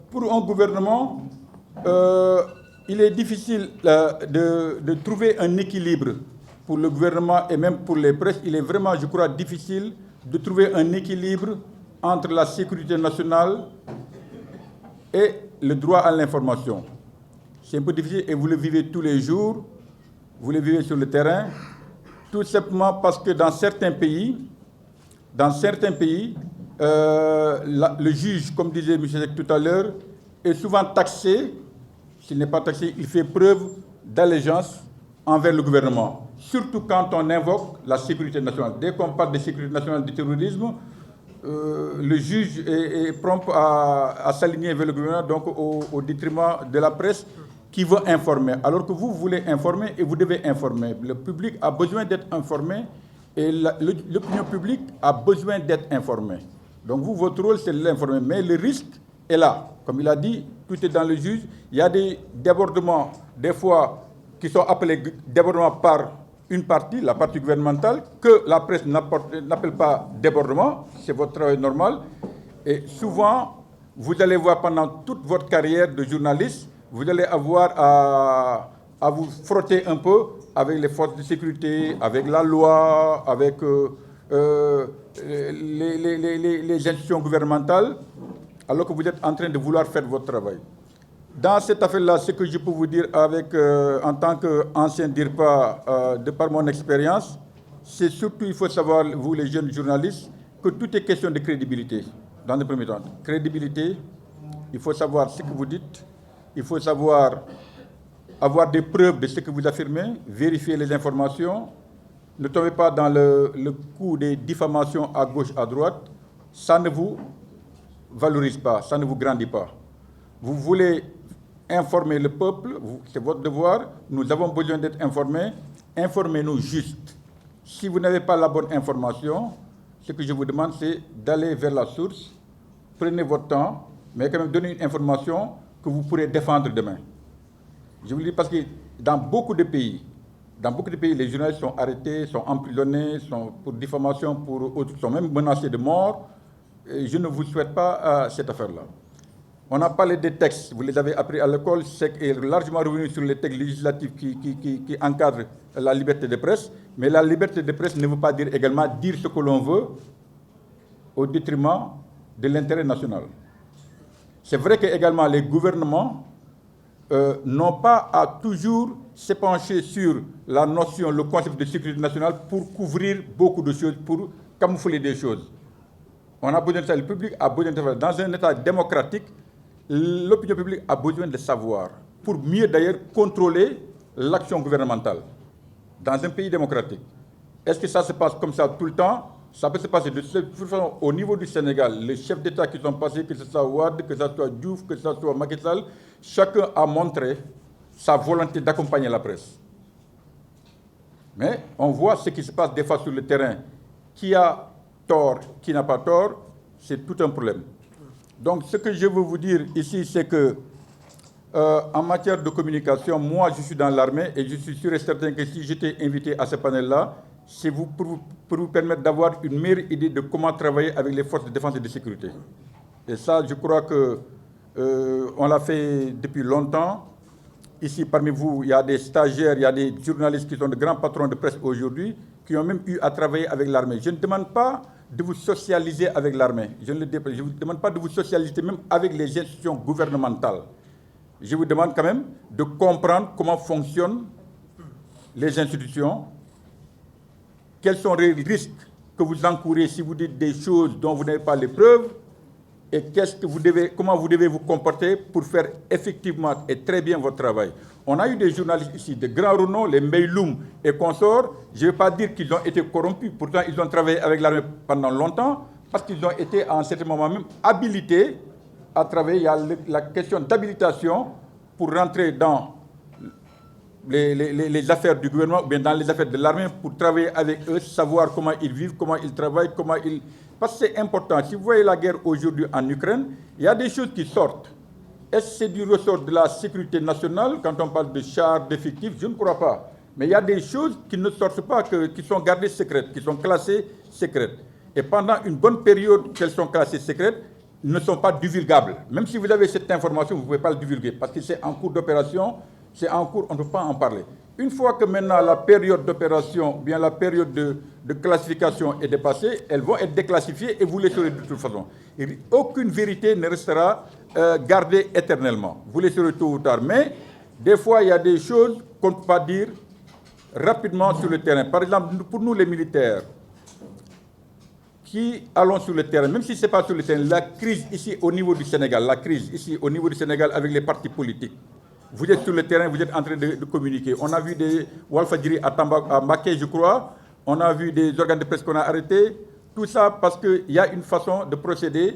Pour un gouvernement, il est difficile de trouver un équilibre. Pour le gouvernement et même pour les presses, il est vraiment, je crois, difficile de trouver un équilibre entre la sécurité nationale et le droit à l'information. C'est un peu difficile et vous le vivez tous les jours, vous le vivez sur le terrain, tout simplement parce que dans certains pays, le juge, comme disait M. Zek tout à l'heure, est souvent taxé. S'il n'est pas taxé, il fait preuve d'allégeance envers le gouvernement, surtout quand on invoque la sécurité nationale. Dès qu'on parle de sécurité nationale, du terrorisme, le juge est prompt à s'aligner vers le gouvernement, donc au détriment de la presse qui veut informer. Alors que vous voulez informer et vous devez informer. Le public a besoin d'être informé et l'opinion publique a besoin d'être informée. Donc vous, votre rôle, c'est de l'informer. Mais le risque est là. Comme il a dit, tout est dans le juge. Il y a des débordements, des fois, qui sont appelés débordements par une partie, la partie gouvernementale, que la presse n'appelle pas débordement, c'est votre travail normal. Et souvent, vous allez voir pendant toute votre carrière de journaliste, vous allez avoir à vous frotter un peu avec les forces de sécurité, avec la loi, avec les institutions gouvernementales, alors que vous êtes en train de vouloir faire votre travail. Dans cette affaire-là, ce que je peux vous dire en tant qu'ancien DIRPA, de par mon expérience, c'est surtout, il faut savoir, vous les jeunes journalistes, que tout est question de crédibilité, dans le premier temps. Crédibilité, il faut savoir ce que vous dites, il faut savoir avoir des preuves de ce que vous affirmez, vérifier les informations, ne tombez pas dans le coup des diffamations à gauche, à droite, ça ne vous valorise pas, ça ne vous grandit pas. Vous voulez informer le peuple, c'est votre devoir, nous avons besoin d'être informés, informez-nous juste. Si vous n'avez pas la bonne information, ce que je vous demande, c'est d'aller vers la source, prenez votre temps, mais quand même donnez une information que vous pourrez défendre demain. Je vous le dis parce que dans beaucoup de pays, les journalistes sont arrêtés, sont emprisonnés, sont pour diffamation, pour autres, sont même menacés de mort. Et je ne vous souhaite pas cette affaire-là. On a parlé des textes, vous les avez appris à l'école, c'est largement revenu sur les textes législatifs qui encadrent la liberté de presse, mais la liberté de presse ne veut pas dire également dire ce que l'on veut au détriment de l'intérêt national. C'est vrai que également les gouvernements n'ont pas à toujours s'épancher sur la notion, le concept de sécurité nationale pour couvrir beaucoup de choses, pour camoufler des choses. On a besoin de ça, le public a besoin de ça. Dans un État démocratique, l'opinion publique a besoin de savoir, pour mieux d'ailleurs contrôler l'action gouvernementale dans un pays démocratique. Est-ce que ça se passe comme ça tout le temps? Ça peut se passer de cette façon au niveau du Sénégal. Les chefs d'État qui sont passés, que ce soit Wade, que ce soit Diouf, que ce soit Macky Sall, chacun a montré sa volonté d'accompagner la presse. Mais on voit ce qui se passe des fois sur le terrain, qui a tort, qui n'a pas tort, c'est tout un problème. Donc, ce que je veux vous dire ici, c'est que en matière de communication, moi, je suis dans l'armée et je suis sûr et certain que si j'étais invité à ce panel-là, c'est pour vous permettre d'avoir une meilleure idée de comment travailler avec les forces de défense et de sécurité. Et ça, je crois que on l'a fait depuis longtemps. Ici, parmi vous, il y a des stagiaires, il y a des journalistes qui sont de grands patrons de presse aujourd'hui, qui ont même eu à travailler avec l'armée. Je ne demande pas de vous socialiser avec l'armée. Je ne vous demande pas de vous socialiser même avec les institutions gouvernementales. Je vous demande quand même de comprendre comment fonctionnent les institutions, quels sont les risques que vous encourez si vous dites des choses dont vous n'avez pas les preuves, et comment vous devez vous comporter pour faire effectivement et très bien votre travail. On a eu des journalistes ici, de grands renom, les Meiloum et consorts. Je ne vais pas dire qu'ils ont été corrompus, pourtant ils ont travaillé avec l'armée pendant longtemps, parce qu'ils ont été à un certain moment même habilités à travailler. Il y a la question d'habilitation pour rentrer dans les affaires du gouvernement ou bien dans les affaires de l'armée pour travailler avec eux, savoir comment ils vivent, comment ils travaillent, comment ils... Parce que c'est important. Si vous voyez la guerre aujourd'hui en Ukraine, il y a des choses qui sortent. Est-ce que c'est du ressort de la sécurité nationale quand on parle de chars, d'effectifs? Je ne crois pas. Mais il y a des choses qui ne sortent pas, qui sont gardées secrètes, qui sont classées secrètes. Et pendant une bonne période qu'elles sont classées secrètes, ne sont pas divulgables. Même si vous avez cette information, vous ne pouvez pas le divulguer parce que c'est en cours d'opération, c'est en cours, on ne peut pas en parler. Une fois que maintenant la période d'opération, bien la période de classification est dépassée, elles vont être déclassifiées et vous les saurez de toute façon. Et aucune vérité ne restera gardée éternellement. Vous les saurez tôt ou tard. Mais des fois, il y a des choses qu'on ne peut pas dire rapidement sur le terrain. Par exemple, pour nous les militaires, qui allons sur le terrain, même si ce n'est pas sur le terrain, la crise ici au niveau du Sénégal, avec les partis politiques, vous êtes sur le terrain, vous êtes en train de communiquer. On a vu des Walfadjri à Mbacké, je crois, on a vu des organes de presse qu'on a arrêtés, tout ça parce qu'il y a une façon de procéder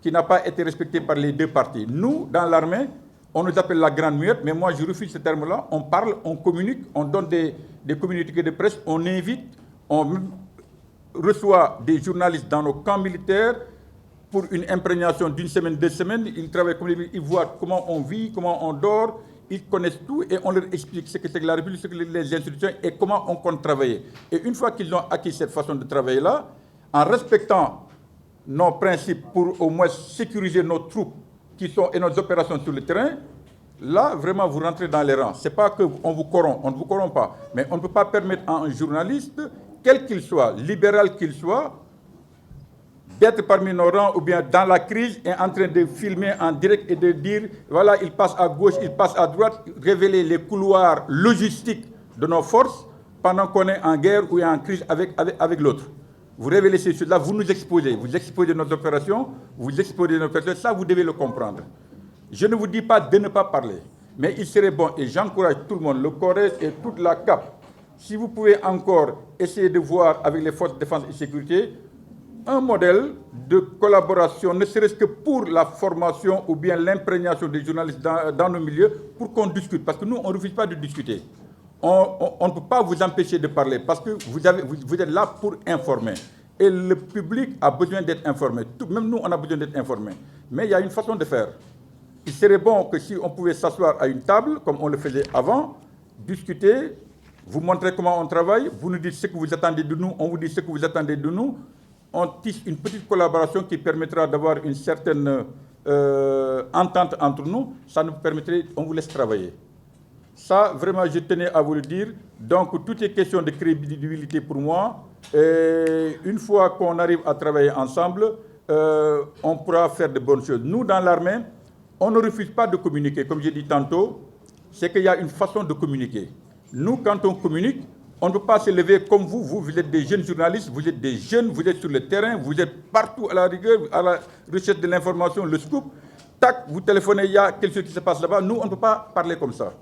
qui n'a pas été respectée par les deux partis. Nous, dans l'armée, on nous appelle la grande muette, mais moi je refuse ce terme-là. On parle, on communique, on donne des communiqués de presse, on invite, on reçoit des journalistes dans nos camps militaires pour une imprégnation d'une semaine, 2 semaines. Ils travaillent comme ils voient comment on vit, comment on dort, ils connaissent tout et on leur explique ce que c'est que la République, ce que les institutions et comment on compte travailler. Et une fois qu'ils ont acquis cette façon de travailler-là, en respectant nos principes pour au moins sécuriser nos troupes et nos opérations sur le terrain, là, vraiment, vous rentrez dans les rangs. Ce n'est pas qu'on vous corrompt, on ne vous corrompt pas. Mais on ne peut pas permettre à un journaliste, quel qu'il soit, libéral qu'il soit, d'être parmi nos rangs ou bien dans la crise et en train de filmer en direct et de dire, voilà, il passe à gauche, il passe à droite, révéler les couloirs logistiques de nos forces pendant qu'on est en guerre ou en crise avec l'autre. Vous révélez ces choses-là, vous nous exposez. Vous exposez nos opérations, ça vous devez le comprendre. Je ne vous dis pas de ne pas parler, mais il serait bon, et j'encourage tout le monde, le CORES et toute la CAP, si vous pouvez encore essayer de voir avec les forces de défense et de sécurité un modèle de collaboration, ne serait-ce que pour la formation ou bien l'imprégnation des journalistes dans nos milieux, pour qu'on discute. Parce que nous, on ne refuse pas de discuter. On ne peut pas vous empêcher de parler, parce que vous êtes là pour informer. Et le public a besoin d'être informé. Même nous, on a besoin d'être informés. Mais il y a une façon de faire. Il serait bon que si on pouvait s'asseoir à une table, comme on le faisait avant, discuter, vous montrer comment on travaille, vous nous dites ce que vous attendez de nous, on vous dit ce que vous attendez de nous, on tisse une petite collaboration qui permettra d'avoir une certaine entente entre nous, ça nous permettrait, on vous laisse travailler. Ça, vraiment, je tenais à vous le dire. Donc, tout est question de crédibilité pour moi. Et une fois qu'on arrive à travailler ensemble, on pourra faire de bonnes choses. Nous, dans l'armée, on ne refuse pas de communiquer. Comme j'ai dit tantôt, c'est qu'il y a une façon de communiquer. Nous, quand on communique, on ne peut pas se lever comme vous. Vous êtes des jeunes journalistes, vous êtes des jeunes, vous êtes sur le terrain, vous êtes partout à la rigueur, à la recherche de l'information, le scoop. Tac, vous téléphonez, il y a quelque chose qui se passe là-bas. Nous, on ne peut pas parler comme ça.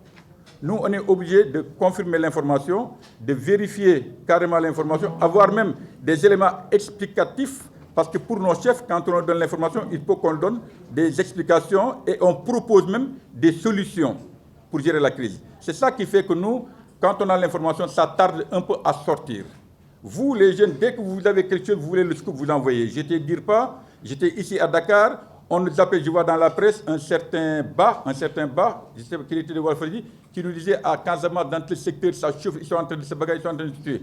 Nous, on est obligé de confirmer l'information, de vérifier carrément l'information, avoir même des éléments explicatifs, parce que pour nos chefs, quand on leur donne l'information, il faut qu'on donne des explications et on propose même des solutions pour gérer la crise. C'est ça qui fait que nous, quand on a l'information, ça tarde un peu à sortir. Vous, les jeunes, dès que vous avez quelque chose, vous voulez le scoop, vous l'envoyez. J'étais dire pas, j'étais ici à Dakar, on nous appelle, je vois dans la presse, un certain Ba, je sais qu'il était de Walfadjri, qui nous disait à Casamance, dans tel secteur, ça chauffe, ils sont en train de se bagarrer, ils sont en train de se tuer.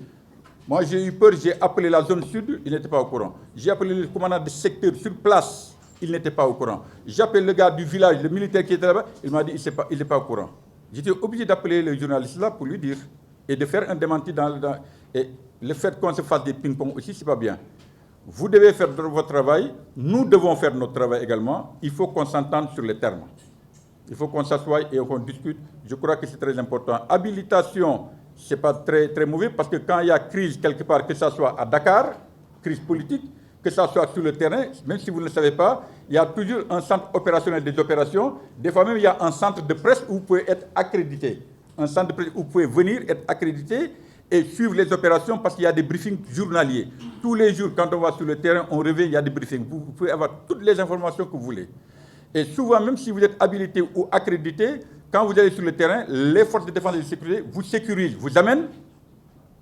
Moi, j'ai eu peur, j'ai appelé la zone sud, il n'était pas au courant. J'ai appelé le commandant du secteur sur place, il n'était pas au courant. J'appelle le gars du village, le militaire qui était là-bas, il m'a dit, il n'est pas au courant. J'étais obligé d'appeler le journaliste là pour lui dire, et de faire un démenti et le fait qu'on se fasse des ping-pong aussi, c'est pas bien. Vous devez faire votre travail, nous devons faire notre travail également. Il faut qu'on s'entende sur les termes. Il faut qu'on s'assoie et qu'on discute. Je crois que c'est très important. Habilitation, ce n'est pas très, très mauvais parce que quand il y a crise quelque part, que ce soit à Dakar, crise politique, que ce soit sur le terrain, même si vous ne le savez pas, il y a toujours un centre opérationnel des opérations. Des fois même, il y a un centre de presse où vous pouvez être accrédité. Un centre de presse où vous pouvez venir être accrédité et suivre les opérations parce qu'il y a des briefings journaliers. Tous les jours, quand on va sur le terrain, on revient, il y a des briefings. Vous pouvez avoir toutes les informations que vous voulez. Et souvent, même si vous êtes habilité ou accrédité, quand vous allez sur le terrain, les forces de défense et de sécurité vous sécurisent, vous amènent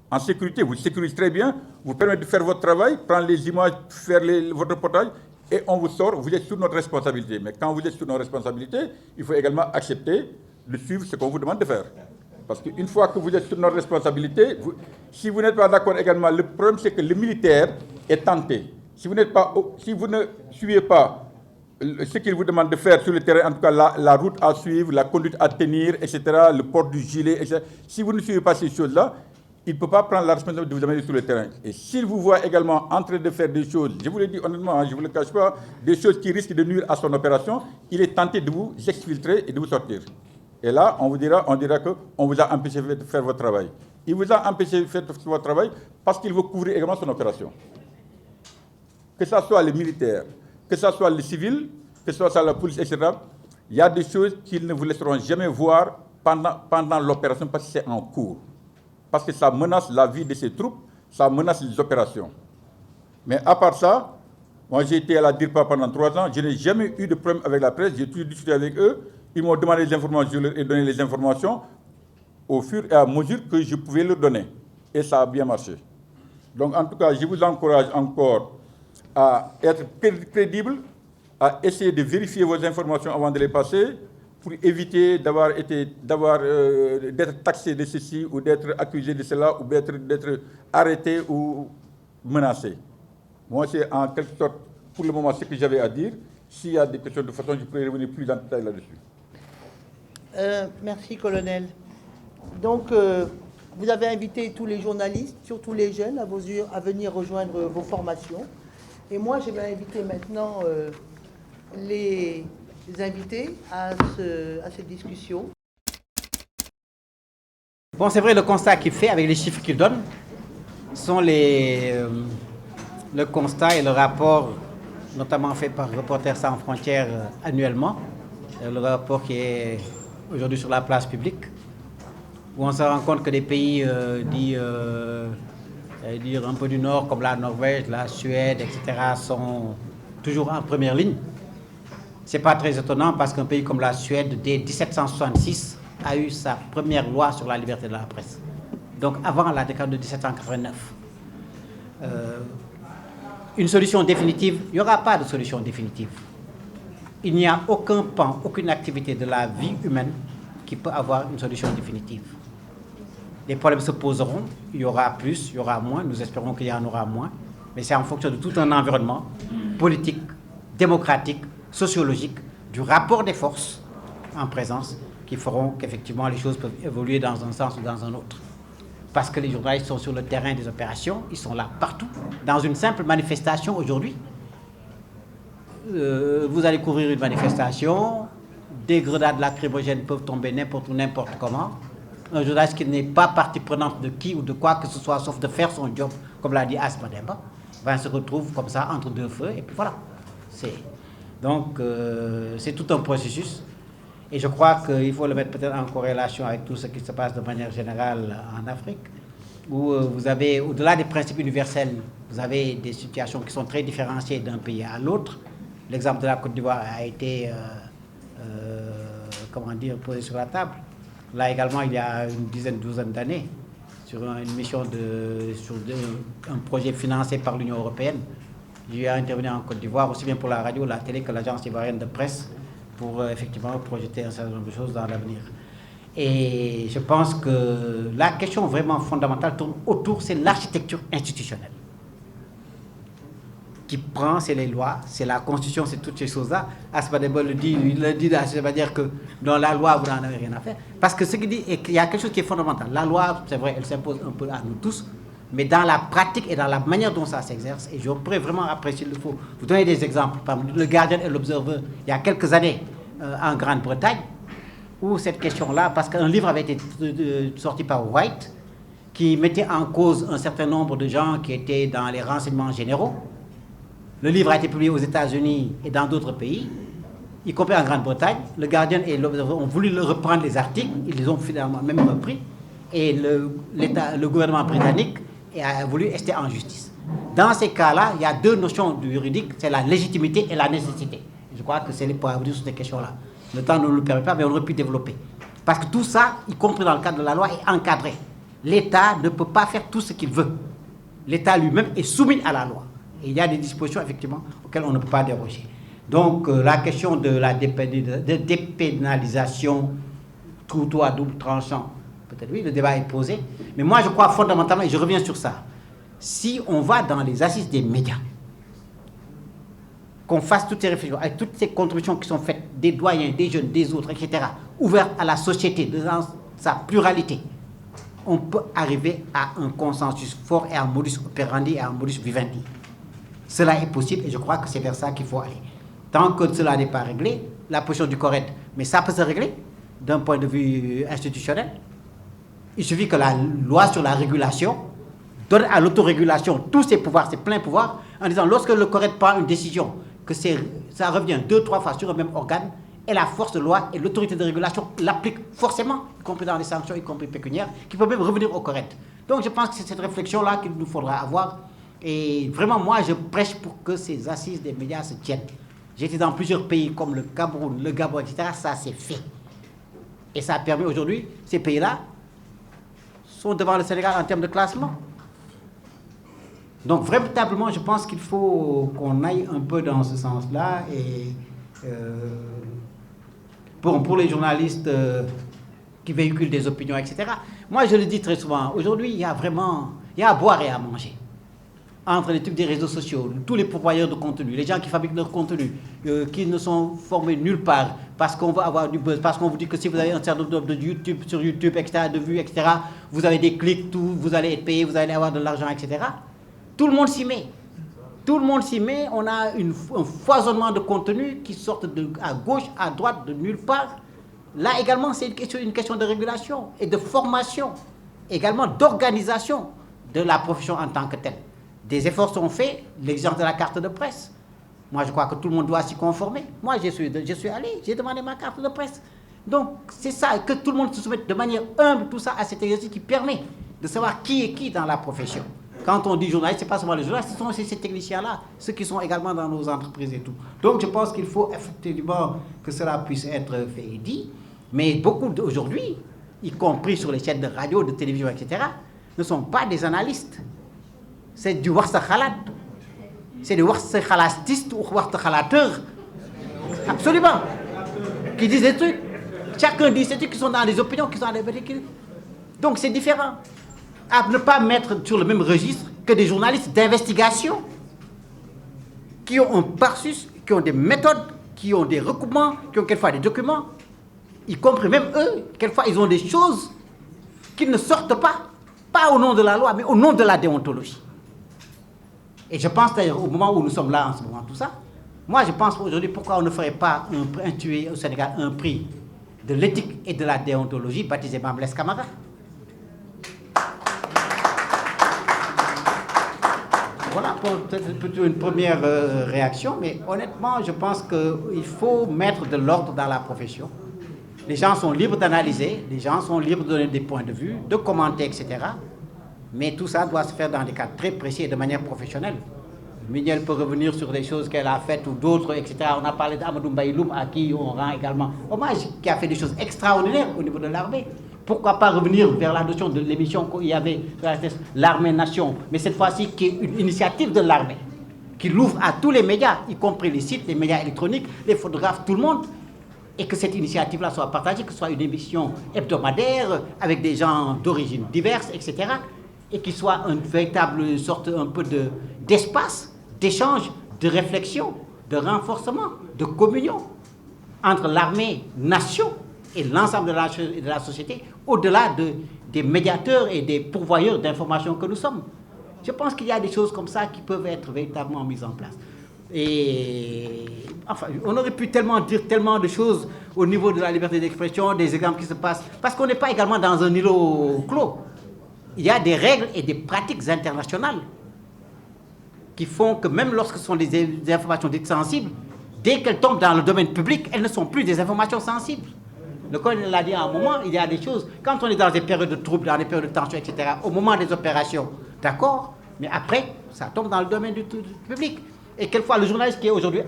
en sécurité, vous sécurisent très bien, vous permettent de faire votre travail, prendre les images, faire votre reportage, et on vous sort, vous êtes sous notre responsabilité. Mais quand vous êtes sous notre responsabilité, il faut également accepter de suivre ce qu'on vous demande de faire. Parce qu'une fois que vous êtes sur notre responsabilité, si vous n'êtes pas d'accord également, le problème c'est que le militaire est tenté. Si vous ne suivez pas ce qu'il vous demande de faire sur le terrain, en tout cas la route à suivre, la conduite à tenir, etc., le port du gilet, etc., si vous ne suivez pas ces choses-là, il ne peut pas prendre la responsabilité de vous amener sur le terrain. Et s'il vous voit également en train de faire des choses, je vous le dis honnêtement, je ne vous le cache pas, des choses qui risquent de nuire à son opération, il est tenté de vous exfiltrer et de vous sortir. Et là, on dira qu'on vous a empêché de faire votre travail. Il vous a empêché de faire votre travail parce qu'il veut couvrir également son opération. Que ce soit les militaires, que ce soit les civils, que ce soit la police, etc., il y a des choses qu'ils ne vous laisseront jamais voir pendant l'opération parce que c'est en cours. Parce que ça menace la vie de ces troupes, ça menace les opérations. Mais à part ça, moi j'ai été à la DIRPA pendant 3 ans, je n'ai jamais eu de problème avec la presse, j'ai toujours discuté avec eux. Ils m'ont demandé les informations, je leur ai donné les informations au fur et à mesure que je pouvais leur donner. Et ça a bien marché. Donc en tout cas, je vous encourage encore à être crédible, à essayer de vérifier vos informations avant de les passer pour éviter d'être taxé de ceci ou d'être accusé de cela ou d'être arrêté ou menacé. Moi, c'est en quelque sorte, pour le moment, ce que j'avais à dire. S'il y a des questions de façon, je pourrais revenir plus en détail là-dessus. Merci, colonel. Donc, vous avez invité tous les journalistes, surtout les jeunes, à venir rejoindre vos formations. Et moi, je vais inviter maintenant les invités à cette discussion. Bon, c'est vrai, le constat qu'il fait avec les chiffres qu'il donne sont le constat et le rapport, notamment fait par Reporters sans frontières annuellement, le rapport qui est aujourd'hui sur la place publique, où on se rend compte que des pays dits un peu du Nord, comme la Norvège, la Suède, etc., sont toujours en première ligne. Ce n'est pas très étonnant parce qu'un pays comme la Suède, dès 1766, a eu sa première loi sur la liberté de la presse. Donc avant la décade de 1789. Une solution définitive, il n'y aura pas de solution définitive. Il n'y a aucun pan, aucune activité de la vie humaine qui peut avoir une solution définitive. Les problèmes se poseront, il y aura plus, il y aura moins, nous espérons qu'il y en aura moins, mais c'est en fonction de tout un environnement politique, démocratique, sociologique, du rapport des forces en présence qui feront qu'effectivement les choses peuvent évoluer dans un sens ou dans un autre. Parce que les journalistes sont sur le terrain des opérations, ils sont là partout. Dans une simple manifestation aujourd'hui, vous allez couvrir une manifestation, des grenades lacrymogènes peuvent tomber n'importe comment. Un journaliste qui n'est pas partie prenante de qui ou de quoi que ce soit, sauf de faire son job, comme l'a dit Asma Demba, ben, se retrouve comme ça entre deux feux, et puis voilà. Donc, c'est tout un processus. Et je crois qu'il faut le mettre peut-être en corrélation avec tout ce qui se passe de manière générale en Afrique, où vous avez, au-delà des principes universels, vous avez des situations qui sont très différenciées d'un pays à l'autre. L'exemple de la Côte d'Ivoire a été, posé sur la table. Là également, il y a une douzaine d'années, sur une mission sur un projet financé par l'Union européenne. J'ai intervenu en Côte d'Ivoire, aussi bien pour la radio, la télé que l'agence ivoirienne de presse, pour effectivement projeter un certain nombre de choses dans l'avenir. Et je pense que la question vraiment fondamentale tourne autour, c'est l'architecture institutionnelle. Qui prend, c'est les lois, c'est la constitution, c'est toutes ces choses-là. Aspadebo le dit, il le dit, ça veut dire que dans la loi, vous n'en avez rien à faire. Parce que ce qu'il dit, il y a quelque chose qui est fondamental. La loi, c'est vrai, elle s'impose un peu à nous tous, mais dans la pratique et dans la manière dont ça s'exerce, et je pourrais vraiment apprécier, il faut vous donner des exemples. Le Guardian et l'Observer, il y a quelques années, en Grande-Bretagne, où cette question-là, parce qu'un livre avait été sorti par White, qui mettait en cause un certain nombre de gens qui étaient dans les renseignements généraux. Le livre a été publié aux États-Unis et dans d'autres pays, y compris en Grande-Bretagne. Le Guardian et l'Observer ont voulu reprendre les articles, ils les ont finalement même repris, et le gouvernement britannique a voulu rester en justice. Dans ces cas-là, il y a deux notions du juridique, c'est la légitimité et la nécessité. Je crois que c'est pour revenir sur ces questions-là. Le temps ne nous le permet pas, mais on aurait pu développer. Parce que tout ça, y compris dans le cadre de la loi, est encadré. L'État ne peut pas faire tout ce qu'il veut. L'État lui-même est soumis à la loi. Et il y a des dispositions, effectivement, auxquelles on ne peut pas déroger. Donc, la question de la dépénalisation, couteau à double tranchant, peut-être oui, le débat est posé. Mais moi, je crois fondamentalement, et je reviens sur ça, si on va dans les assises des médias, qu'on fasse toutes ces réflexions, avec toutes ces contributions qui sont faites des doyens, des jeunes, des autres, etc., ouvertes à la société dans sa pluralité, on peut arriver à un consensus fort et à un modus operandi et à un modus vivendi. Cela est possible et je crois que c'est vers ça qu'il faut aller. Tant que cela n'est pas réglé, la position du CORED, mais ça peut se régler d'un point de vue institutionnel. Il suffit que la loi sur la régulation donne à l'autorégulation tous ses pouvoirs, ses pleins pouvoirs, en disant lorsque le CORED prend une décision, que ça revient 2-3 fois sur le même organe, et la force de loi et l'autorité de régulation l'appliquent forcément, y compris dans les sanctions, y compris pécuniaires, qui peuvent même revenir au CORED. Donc je pense que c'est cette réflexion-là qu'il nous faudra avoir. Et vraiment, moi, je prêche pour que ces assises des médias se tiennent. J'étais dans plusieurs pays comme le Cameroun, le Gabon, etc. Ça s'est fait. Et ça a permis aujourd'hui, ces pays-là sont devant le Sénégal en termes de classement. Donc, véritablement, je pense qu'il faut qu'on aille un peu dans ce sens-là. Et pour les journalistes qui véhiculent des opinions, etc. Moi, je le dis très souvent, aujourd'hui, il y a à boire et à manger. Entre les trucs des réseaux sociaux, tous les pourvoyeurs de contenu, les gens qui fabriquent leur contenu, qui ne sont formés nulle part, parce qu'on veut avoir du buzz, parce qu'on vous dit que si vous avez un certain nombre de YouTube, sur YouTube, etc., de vues, etc., vous avez des clics, tout, vous allez être payé, vous allez avoir de l'argent, etc. Tout le monde s'y met. Tout le monde s'y met. On a un foisonnement de contenu qui sortent à gauche, à droite, de nulle part. Là également, c'est une question de régulation et de formation, également d'organisation de la profession en tant que telle. Des efforts sont faits, l'exemple de la carte de presse. Moi, je crois que tout le monde doit s'y conformer. Moi, je suis allé, j'ai demandé ma carte de presse. Donc, c'est ça, que tout le monde se soumette de manière humble, tout ça, à cet exercice qui permet de savoir qui est qui dans la profession. Quand on dit journaliste, ce n'est pas seulement les journalistes, ce sont aussi ces techniciens-là, ceux qui sont également dans nos entreprises et tout. Donc, je pense qu'il faut effectivement que cela puisse être fait et dit. Mais beaucoup d'aujourd'hui, y compris sur les chaînes de radio, de télévision, etc., ne sont pas des analystes. C'est du warsa-khalat. C'est des warsa-khalatistes ou warsa-khalateurs. Absolument. Qui disent des trucs. Chacun dit ces trucs qui sont dans les opinions, qui sont dans les véhicules. Donc c'est différent. À ne pas mettre sur le même registre que des journalistes d'investigation qui ont un parsus, qui ont des méthodes, qui ont des recoupements, qui ont quelquefois des documents, y compris même eux, quelquefois ils ont des choses qui ne sortent pas au nom de la loi, mais au nom de la déontologie. Et je pense d'ailleurs, au moment où nous sommes là en ce moment, tout ça, moi je pense aujourd'hui pourquoi on ne ferait pas instituer au Sénégal un prix de l'éthique et de la déontologie baptisé Mame Less Camara. Voilà peut-être une première réaction, mais honnêtement, je pense qu'il faut mettre de l'ordre dans la profession. Les gens sont libres d'analyser, les gens sont libres de donner des points de vue, de commenter, etc. Mais tout ça doit se faire dans des cas très précis et de manière professionnelle. Mignel peut revenir sur des choses qu'elle a faites ou d'autres, etc. On a parlé d'Amadou Mbaye Loum, à qui on rend également hommage, qui a fait des choses extraordinaires au niveau de l'armée. Pourquoi pas revenir vers la notion de l'émission qu'il y avait sur la RTS, l'armée-nation, mais cette fois-ci qui est une initiative de l'armée, qui l'ouvre à tous les médias, y compris les sites, les médias électroniques, les photographes, tout le monde, et que cette initiative-là soit partagée, que ce soit une émission hebdomadaire avec des gens d'origine diverses, etc., et qu'il soit une véritable sorte un peu d'espace, d'échange, de réflexion, de renforcement, de communion entre l'armée, nation et l'ensemble de la société, au-delà des médiateurs et des pourvoyeurs d'informations que nous sommes. Je pense qu'il y a des choses comme ça qui peuvent être véritablement mises en place. Et enfin, on aurait pu dire tellement de choses au niveau de la liberté d'expression, des exemples qui se passent, parce qu'on n'est pas également dans un îlot clos. Il y a des règles et des pratiques internationales qui font que même lorsque ce sont des informations dites sensibles, dès qu'elles tombent dans le domaine public, elles ne sont plus des informations sensibles. Le colonel l'a dit à un moment, il y a des choses, quand on est dans des périodes de troubles, dans des périodes de tension, etc., au moment des opérations, d'accord, mais après, ça tombe dans le domaine du public. Et quelquefois, le journaliste qui est aujourd'hui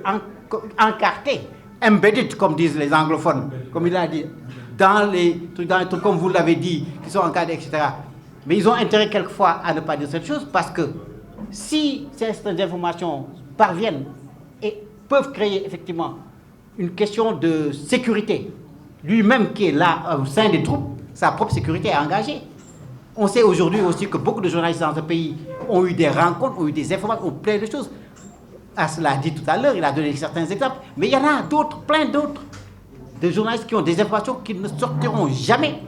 encarté, embedded, comme disent les anglophones, comme il a dit, dans les trucs comme vous l'avez dit, qui sont encadrés, etc. Mais ils ont intérêt quelquefois à ne pas dire cette chose, parce que si certaines informations parviennent et peuvent créer effectivement une question de sécurité, lui-même qui est là au sein des troupes, sa propre sécurité est engagée. On sait aujourd'hui aussi que beaucoup de journalistes dans ce pays ont eu des rencontres, ont eu des informations, ont plein de choses. Cela a dit tout à l'heure, il a donné certains exemples, mais il y en a d'autres, plein d'autres, de journalistes qui ont des informations qui ne sortiront jamais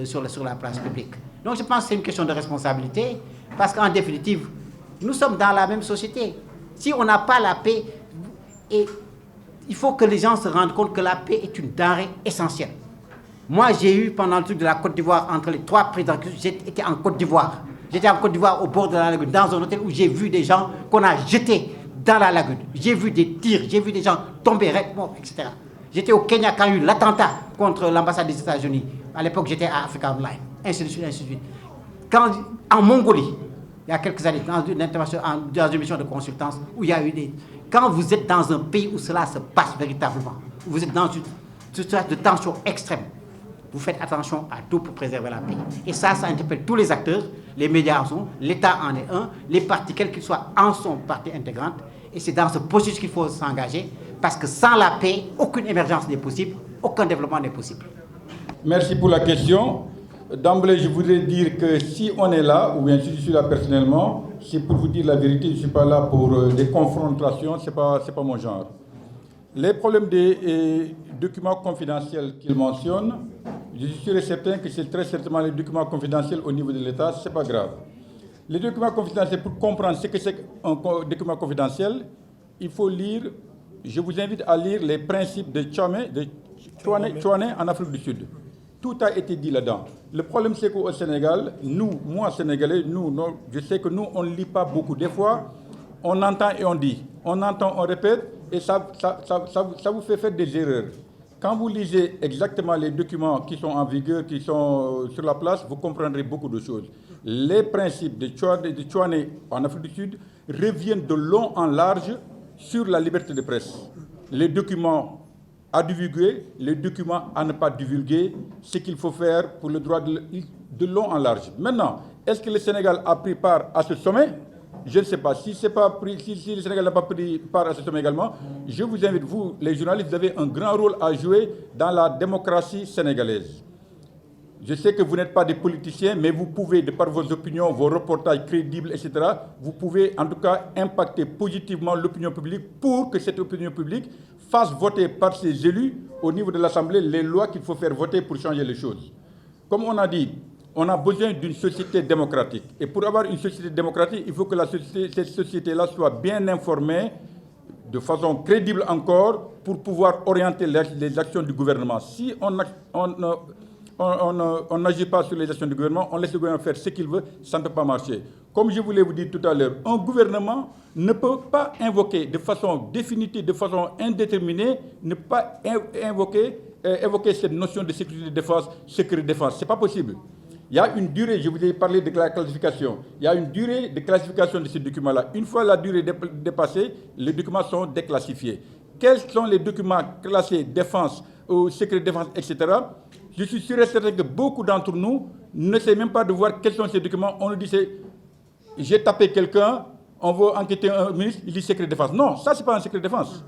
sur la place publique. Donc je pense que c'est une question de responsabilité, parce qu'en définitive, nous sommes dans la même société. Si on n'a pas la paix, et il faut que les gens se rendent compte que la paix est une denrée essentielle. Moi, j'ai eu, pendant le truc de la Côte d'Ivoire, entre les 3 présidents, j'étais en Côte d'Ivoire. J'étais en Côte d'Ivoire, au bord de la lagune, dans un hôtel où j'ai vu des gens qu'on a jetés dans la lagune. J'ai vu des tirs, j'ai vu des gens tomber, morts, etc. J'étais au Kenya quand il y a eu l'attentat contre l'ambassade des États-Unis. À l'époque, j'étais à Africa Online, ainsi de suite, ainsi de suite. En Mongolie, il y a quelques années, dans une mission de consultance, où il y a eu des... Quand vous êtes dans un pays où cela se passe véritablement, où vous êtes dans une situation de tension extrême, vous faites attention à tout pour préserver la paix. Et ça interpelle tous les acteurs, les médias en sont, l'État en est un, les partis, quels qu'ils soient, en sont partie intégrante. Et c'est dans ce processus qu'il faut s'engager, parce que sans la paix, aucune émergence n'est possible, aucun développement n'est possible. Merci pour la question. D'emblée, je voudrais dire que si on est là, ou bien si je suis là personnellement, c'est pour vous dire la vérité, je ne suis pas là pour des confrontations, ce n'est pas mon genre. Les problèmes des documents confidentiels qu'il mentionne, je suis sûr et certain que c'est très certainement les documents confidentiels au niveau de l'État, ce n'est pas grave. Les documents confidentiels, pour comprendre ce que c'est qu'un document confidentiel, il faut lire, je vous invite à lire les principes de Tchouané en Afrique du Sud. Tout a été dit là-dedans. Le problème, c'est qu'au Sénégal, moi Sénégalais, je sais que nous, on ne lit pas beaucoup. Des fois, on entend et on dit. On entend, on répète, et ça vous fait faire des erreurs. Quand vous lisez exactement les documents qui sont en vigueur, qui sont sur la place, vous comprendrez beaucoup de choses. Les principes de Tchouané en Afrique du Sud reviennent de long en large sur la liberté de presse. Les documents à divulguer, les documents à ne pas divulguer, ce qu'il faut faire pour le droit de long en large. Maintenant, est-ce que le Sénégal a pris part à ce sommet? Je ne sais pas. Si le Sénégal n'a pas pris part à ce sommet également, je vous invite, vous, les journalistes, vous avez un grand rôle à jouer dans la démocratie sénégalaise. Je sais que vous n'êtes pas des politiciens, mais vous pouvez, de par vos opinions, vos reportages crédibles, etc., vous pouvez en tout cas impacter positivement l'opinion publique pour que cette opinion publique fasse voter par ses élus au niveau de l'Assemblée les lois qu'il faut faire voter pour changer les choses. Comme on a dit, on a besoin d'une société démocratique. Et pour avoir une société démocratique, il faut que cette société-là soit bien informée, de façon crédible encore, pour pouvoir orienter les actions du gouvernement. Si on n'agit pas sur les actions du gouvernement, on laisse le gouvernement faire ce qu'il veut, ça ne peut pas marcher. Comme je voulais vous dire tout à l'heure, un gouvernement ne peut pas invoquer de façon définitive, de façon indéterminée, ne pas évoquer cette notion de sécurité de défense, secret de défense. Ce n'est pas possible. Il y a une durée, je vous ai parlé de la classification, il y a une durée de classification de ces documents-là. Une fois la durée dépassée, les documents sont déclassifiés. Quels sont les documents classés défense au secret défense, etc. Je suis sûr et certain que beaucoup d'entre nous ne savent même pas de voir quels sont ces documents. On nous dit, j'ai tapé quelqu'un, on veut enquêter un ministre, il dit secret défense. Non, ça, ce n'est pas un secret défense.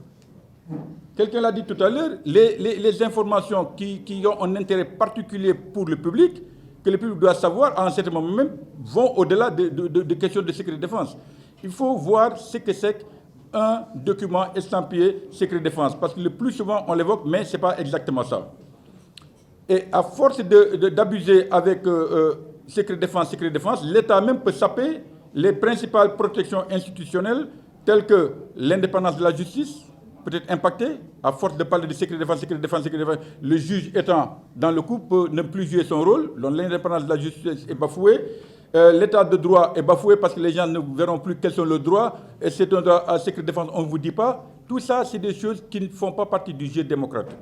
Quelqu'un l'a dit tout à l'heure, les informations qui ont un intérêt particulier pour le public, que le public doit savoir, à un certain moment même, vont au-delà de questions de secret défense. Il faut voir ce que c'est un document estampillé secret défense, parce que le plus souvent, on l'évoque, mais ce n'est pas exactement ça. Et à force d'abuser avec secret défense, l'État même peut saper les principales protections institutionnelles, telles que l'indépendance de la justice, peut-être impactée, à force de parler de secret défense, le juge étant dans le coup peut ne plus jouer son rôle, donc l'indépendance de la justice est bafouée, l'état de droit est bafoué parce que les gens ne verront plus quels sont leurs droits, et c'est un droit à secret défense, on ne vous dit pas. Tout ça, c'est des choses qui ne font pas partie du jeu démocratique.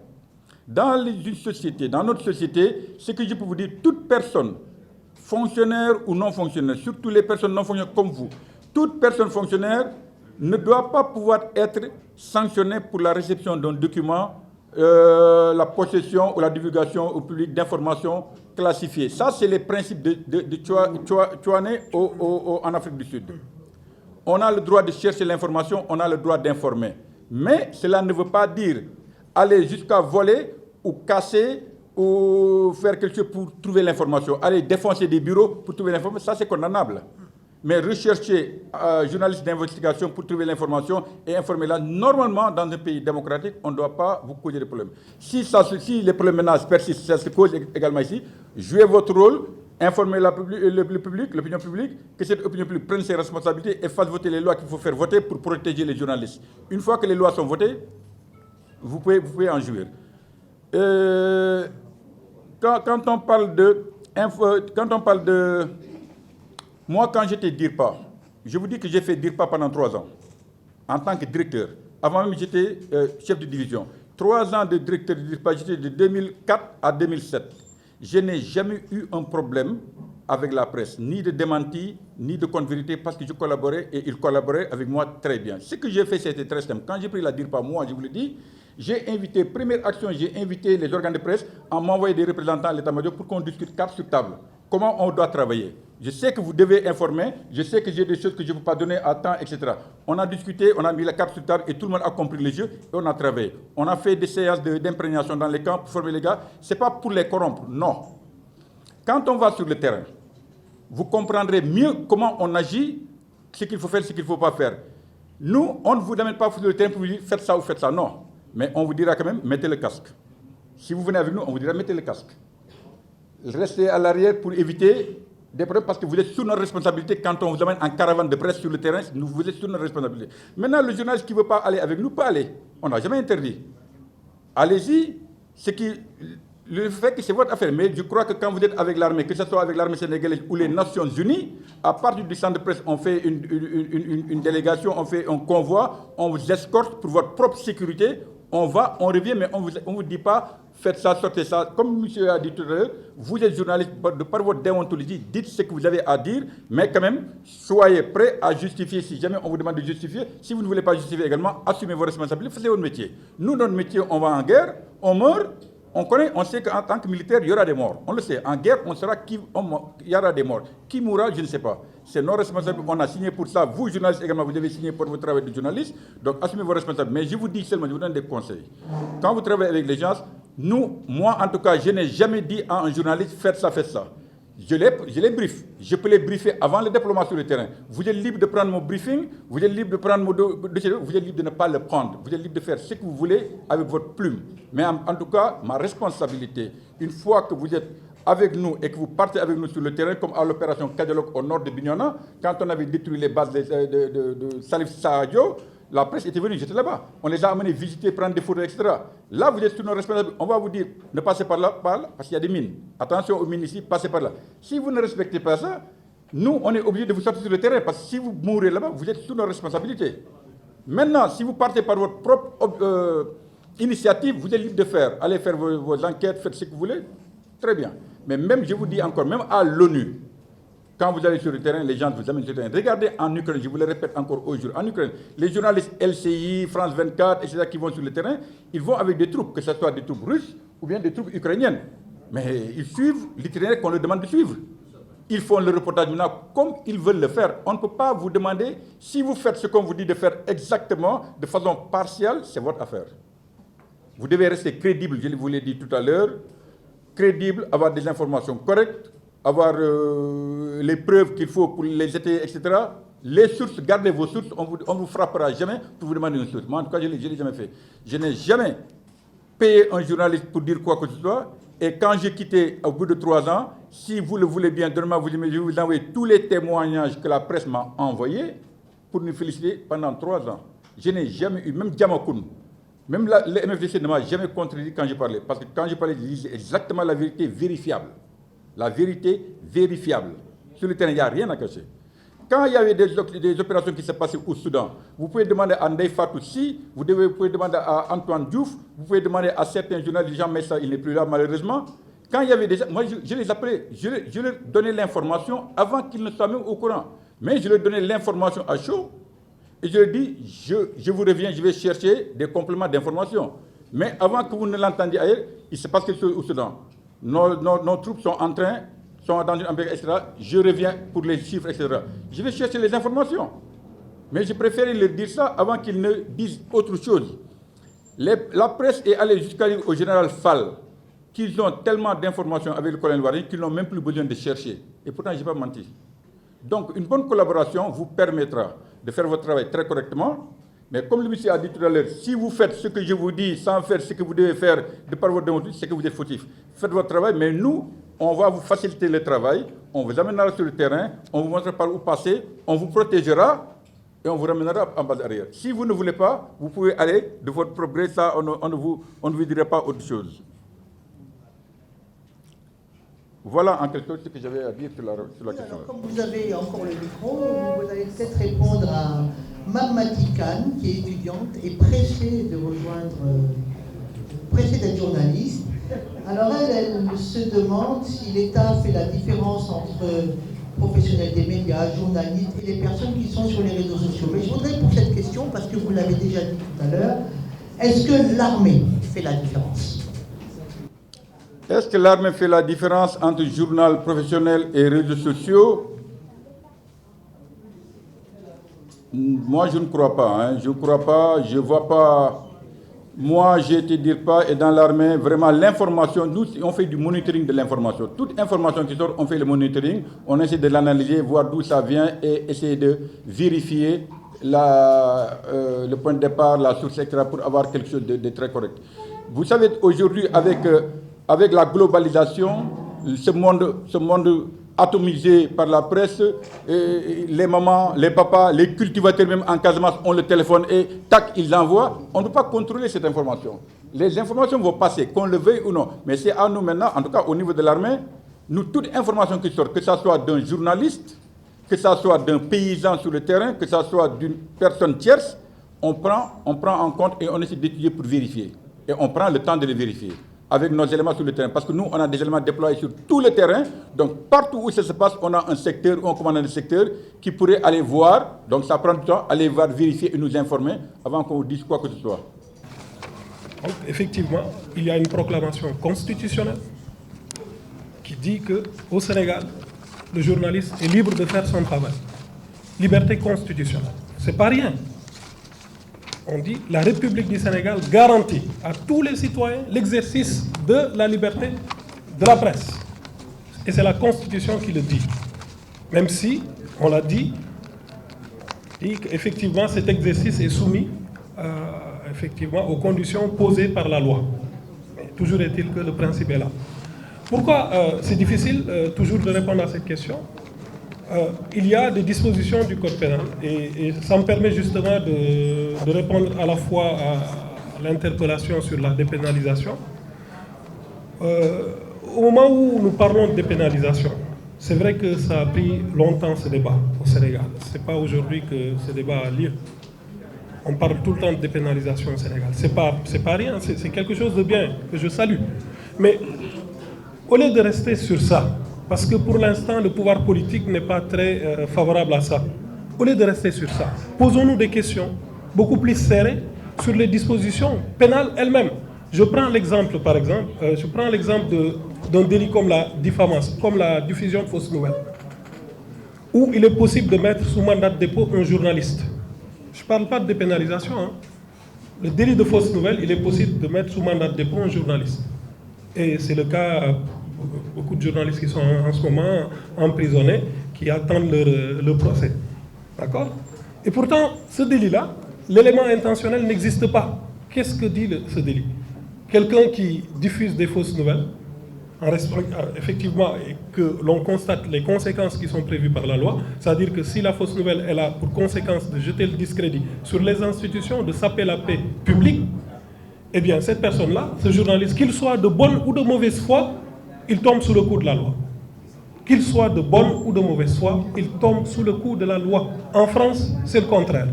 Dans une société, dans notre société, ce que je peux vous dire, toute personne, fonctionnaire ou non fonctionnaire, surtout les personnes non fonctionnaires comme vous, toute personne fonctionnaire ne doit pas pouvoir être sanctionnée pour la réception d'un document, la possession ou la divulgation au public d'informations classifiées. Ça, c'est les principes de Tchouané en Afrique du Sud. On a le droit de chercher l'information, on a le droit d'informer. Mais cela ne veut pas dire aller jusqu'à voler ou casser ou faire quelque chose pour trouver l'information. Aller défoncer des bureaux pour trouver l'information, ça c'est condamnable. Mais rechercher journaliste d'investigation pour trouver l'information et informer là, normalement, dans un pays démocratique, on ne doit pas vous causer des problèmes. Si les problèmes menaces persistent, ça se cause également ici, jouez votre rôle, informez le public, l'opinion publique, que cette opinion publique prenne ses responsabilités et fasse voter les lois qu'il faut faire voter pour protéger les journalistes. Une fois que les lois sont votées, vous pouvez en jouir. Quand on parle de... Moi, quand j'étais DIRPA, je vous dis que j'ai fait DIRPA pendant 3 ans, en tant que directeur. Avant même, j'étais chef de division. 3 ans de directeur de DIRPA, j'étais de 2004 à 2007. Je n'ai jamais eu un problème avec la presse, ni de démenti, ni de contre-vérité, parce que je collaborais et ils collaboraient avec moi très bien. Ce que j'ai fait, c'était très simple. Quand j'ai pris la DIRPA, moi, je vous le dis, j'ai invité, première action, j'ai invité les organes de presse à m'envoyer des représentants à l'état-major pour qu'on discute carte sur table. Comment on doit travailler. Je sais que vous devez informer, je sais que j'ai des choses que je ne peux pas donner à temps, etc. On a discuté, on a mis la carte sur table et tout le monde a compris les jeux et on a travaillé. On a fait des séances d'imprégnation dans les camps pour former les gars. Ce n'est pas pour les corrompre, non. Quand on va sur le terrain, vous comprendrez mieux comment on agit, ce qu'il faut faire, ce qu'il ne faut pas faire. Nous, on ne vous amène pas sur le terrain pour vous dire faites ça ou faites ça, non. Mais on vous dira quand même, mettez le casque. Si vous venez avec nous, on vous dira mettez le casque. Restez à l'arrière pour éviter des problèmes parce que vous êtes sous notre responsabilité quand on vous amène en caravane de presse sur le terrain, vous êtes sous notre responsabilité. Maintenant, le journaliste qui ne veut pas aller avec nous, peut aller. On n'a jamais interdit. Allez-y, le fait que c'est votre affaire. Mais je crois que quand vous êtes avec l'armée, que ce soit avec l'armée sénégalaise ou les Nations Unies, à partir du centre de presse, on fait une délégation, on fait un convoi, on vous escorte pour votre propre sécurité. On va, on revient, mais on ne vous dit pas, faites ça, sortez ça. Comme monsieur a dit tout à l'heure, vous êtes journaliste, de par votre déontologie, dites ce que vous avez à dire, mais quand même, soyez prêts à justifier si jamais on vous demande de justifier. Si vous ne voulez pas justifier également, assumez vos responsabilités, faites votre métier. Nous, notre métier, on va en guerre, on meurt, on connaît, on sait qu'en tant que militaire, il y aura des morts. On le sait. En guerre, il y aura des morts. Qui mourra, je ne sais pas. C'est nos responsabilités. On a signé pour ça. Vous, journalistes également, vous devez signer pour votre travail de journaliste. Donc, assumez vos responsabilités. Mais je vous dis seulement, je vous donne des conseils. Quand vous travaillez avec les gens, moi, en tout cas, je n'ai jamais dit à un journaliste, faites ça, faites ça. Je les brief. Je peux les briefer avant le déploiement sur le terrain. Vous êtes libre de prendre mon briefing, vous êtes libre de prendre vous êtes libre de ne pas le prendre. Vous êtes libre de faire ce que vous voulez avec votre plume. Mais en tout cas, ma responsabilité, une fois que vous êtes avec nous et que vous partez avec nous sur le terrain, comme à l'opération Kadialok au nord de Bignona, quand on avait détruit les bases de Salif Sadio, la presse était venue, j'étais là-bas. On les a amenés visiter, prendre des photos, etc. Là, vous êtes sur nos responsabilités. On va vous dire, ne passez pas là, parce qu'il y a des mines. Attention aux mines ici, passez par là. Si vous ne respectez pas ça, nous, on est obligé de vous sortir sur le terrain, parce que si vous mourrez là-bas, vous êtes sous nos responsabilités. Maintenant, si vous partez par votre propre initiative, vous êtes libre de faire. Allez faire vos enquêtes, faites ce que vous voulez. Très bien. Mais même, je vous dis encore, même à l'ONU, Quand vous allez sur le terrain, les gens vous amènent sur le terrain. Regardez en Ukraine, je vous le répète encore aujourd'hui, en Ukraine, les journalistes LCI, France 24, etc. qui vont sur le terrain, ils vont avec des troupes, que ce soit des troupes russes ou bien des troupes ukrainiennes. Mais ils suivent l'itinéraire qu'on leur demande de suivre. Ils font le reportage maintenant comme ils veulent le faire. On ne peut pas vous demander, si vous faites ce qu'on vous dit de faire exactement, de façon partielle, c'est votre affaire. Vous devez rester crédible, je vous l'ai dit tout à l'heure, crédible, avoir des informations correctes, avoir les preuves qu'il faut pour les étayer, etc. Les sources, gardez vos sources, on ne vous frappera jamais pour vous demander une source. Moi, en tout cas, je ne l'ai jamais fait. Je n'ai jamais payé un journaliste pour dire quoi que ce soit. Et quand j'ai quitté au bout de 3 ans, si vous le voulez bien, demain, je vais vous envoyer tous les témoignages que la presse m'a envoyés pour nous féliciter pendant 3 ans. Je n'ai jamais eu, même Diamakoun, même le MFDC ne m'a jamais contredit quand je parlais. Parce que quand je parlais, je disais exactement la vérité vérifiable. La vérité vérifiable. Sur le terrain, il n'y a rien à cacher. Quand il y avait des opérations qui se passaient au Soudan, vous pouvez demander à Ndeye Fatou Si, vous pouvez demander à Antoine Diouf, vous pouvez demander à certains journalistes, Jean Messa, il n'est plus là malheureusement. Quand il y avait des gens, moi je les appelais, je leur donnais l'information avant qu'ils ne soient même au courant. Mais je leur donnais l'information à chaud et je leur dis, je vous reviens, je vais chercher des compléments d'information. Mais avant que vous ne l'entendiez ailleurs, il se passe quelque chose au Soudan. Nos troupes sont dans une embuscade, etc. Je reviens pour les chiffres, etc. Je vais chercher les informations. Mais je préférais leur dire ça avant qu'ils ne disent autre chose. La presse est allée jusqu'à dire au général Fall qu'ils ont tellement d'informations avec le colonel Warren qu'ils n'ont même plus besoin de chercher. Et pourtant, je n'ai pas menti. Donc, une bonne collaboration vous permettra de faire votre travail très correctement. Mais comme le monsieur a dit tout à l'heure, si vous faites ce que je vous dis sans faire ce que vous devez faire de par votre démocratie, c'est que vous êtes fautif. Faites votre travail, mais nous, on va vous faciliter le travail, on vous amènera sur le terrain, on vous montrera par où passer, on vous protégera et on vous ramènera en base arrière. Si vous ne voulez pas, vous pouvez aller de votre progrès, ça, on ne vous dira pas autre chose. Voilà en quelque sorte ce que j'avais à dire sur la question. Alors, comme vous avez encore le micro, vous allez peut-être répondre à Mamati Khan, qui est étudiante et pressée de rejoindre, pressée d'être journaliste. Alors elle se demande si l'État fait la différence entre professionnels des médias, journalistes et les personnes qui sont sur les réseaux sociaux. Mais je voudrais pour cette question, parce que vous l'avez déjà dit tout à l'heure, est-ce que l'armée fait la différence ? Est-ce que l'armée fait la différence entre journal professionnel et réseaux sociaux? Moi, je ne crois pas. Je ne crois pas, je ne vois pas. Moi, j'ai été dire pas, et dans l'armée, vraiment, l'information, nous, on fait du monitoring de l'information. Toute information qui sort, on fait le monitoring, on essaie de l'analyser, voir d'où ça vient et essayer de vérifier le point de départ, la source, etc., pour avoir quelque chose de très correct. Vous savez, aujourd'hui, avec la globalisation, ce monde atomisé par la presse, les mamans, les papas, les cultivateurs même en Casamance ont le téléphone et tac, ils envoient. On ne peut pas contrôler cette information. Les informations vont passer, qu'on le veuille ou non. Mais c'est à nous maintenant, en tout cas au niveau de l'armée, nous, toute information qui sort, que ce soit d'un journaliste, que ce soit d'un paysan sur le terrain, que ce soit d'une personne tierce, on prend en compte et on essaie d'étudier pour vérifier. Et on prend le temps de les vérifier avec nos éléments sur le terrain. Parce que nous, on a des éléments déployés sur tout le terrain. Donc, partout où ça se passe, on a un secteur ou un commandant de secteur qui pourrait aller voir. Donc, ça prend du temps, aller voir, vérifier et nous informer avant qu'on dise quoi que ce soit. Donc, effectivement, il y a une proclamation constitutionnelle qui dit qu'au Sénégal, le journaliste est libre de faire son travail. Liberté constitutionnelle. Ce n'est pas rien. On dit la République du Sénégal garantit à tous les citoyens l'exercice de la liberté de la presse. Et c'est la Constitution qui le dit. Même si, on l'a dit, effectivement, cet exercice est soumis effectivement, aux conditions posées par la loi. Mais toujours est-il que le principe est là. Pourquoi c'est difficile toujours de répondre à cette question? Il y a des dispositions du Code pénal et ça me permet justement de répondre à la fois à l'interpellation sur la dépénalisation. Au moment où nous parlons de dépénalisation, c'est vrai que ça a pris longtemps ce débat au Sénégal. Ce n'est pas aujourd'hui que ce débat a lieu. On parle tout le temps de dépénalisation au Sénégal. C'est pas rien, c'est quelque chose de bien que je salue. Mais au lieu de rester sur ça, parce que pour l'instant, le pouvoir politique n'est pas très favorable à ça. Au lieu de rester sur ça, posons-nous des questions beaucoup plus serrées sur les dispositions pénales elles-mêmes. Je prends l'exemple, par exemple, d'un délit comme la diffamation, comme la diffusion de fausses nouvelles, où il est possible de mettre sous mandat de dépôt un journaliste. Je ne parle pas de dépénalisation. Hein. Le délit de fausses nouvelles, il est possible de mettre sous mandat de dépôt un journaliste. Et c'est le cas, beaucoup de journalistes qui sont en ce moment emprisonnés, qui attendent leur procès. D'accord? Et pourtant, ce délit-là, l'élément intentionnel n'existe pas. Qu'est-ce que dit ce délit? Quelqu'un qui diffuse des fausses nouvelles, effectivement, et que l'on constate les conséquences qui sont prévues par la loi, c'est-à-dire que si la fausse nouvelle est là pour conséquence de jeter le discrédit sur les institutions, de saper la paix publique, eh bien cette personne-là, ce journaliste, qu'il soit de bonne ou de mauvaise foi, il tombe sous le coup de la loi. Qu'il soit de bonne ou de mauvaise foi, il tombe sous le coup de la loi. En France, c'est le contraire.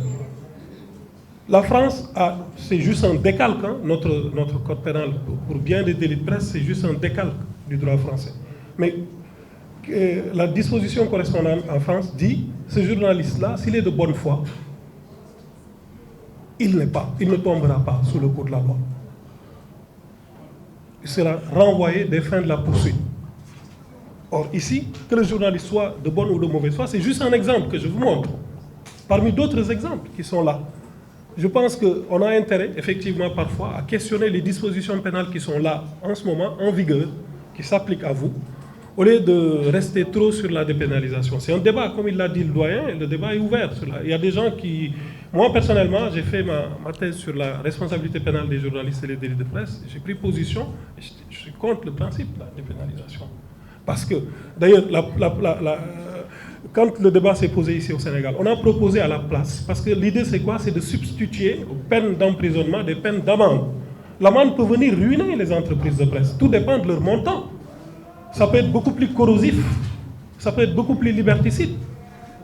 La France, c'est juste un décalque, hein, notre code pénal, pour bien des délits de presse, c'est juste un décalque du droit français. Mais la disposition correspondante en France dit, ce journaliste-là, s'il est de bonne foi, il ne tombera pas sous le coup de la loi. Il sera renvoyé des fins de la poursuite. Or, ici, que le journaliste soit de bonne ou de mauvaise foi, c'est juste un exemple que je vous montre, parmi d'autres exemples qui sont là. Je pense qu'on a intérêt, effectivement, parfois, à questionner les dispositions pénales qui sont là, en ce moment, en vigueur, qui s'appliquent à vous, au lieu de rester trop sur la dépénalisation. C'est un débat, comme il l'a dit le doyen, le débat est ouvert. Il y a des gens qui... Moi, personnellement, j'ai fait ma thèse sur la responsabilité pénale des journalistes et les délits de presse. J'ai pris position, et je suis contre le principe de la dépénalisation. Parce que, d'ailleurs, quand le débat s'est posé ici au Sénégal, on a proposé à la place, parce que l'idée c'est quoi? C'est de substituer aux peines d'emprisonnement des peines d'amende. L'amende peut venir ruiner les entreprises de presse, tout dépend de leur montant. Ça peut être beaucoup plus corrosif, ça peut être beaucoup plus liberticide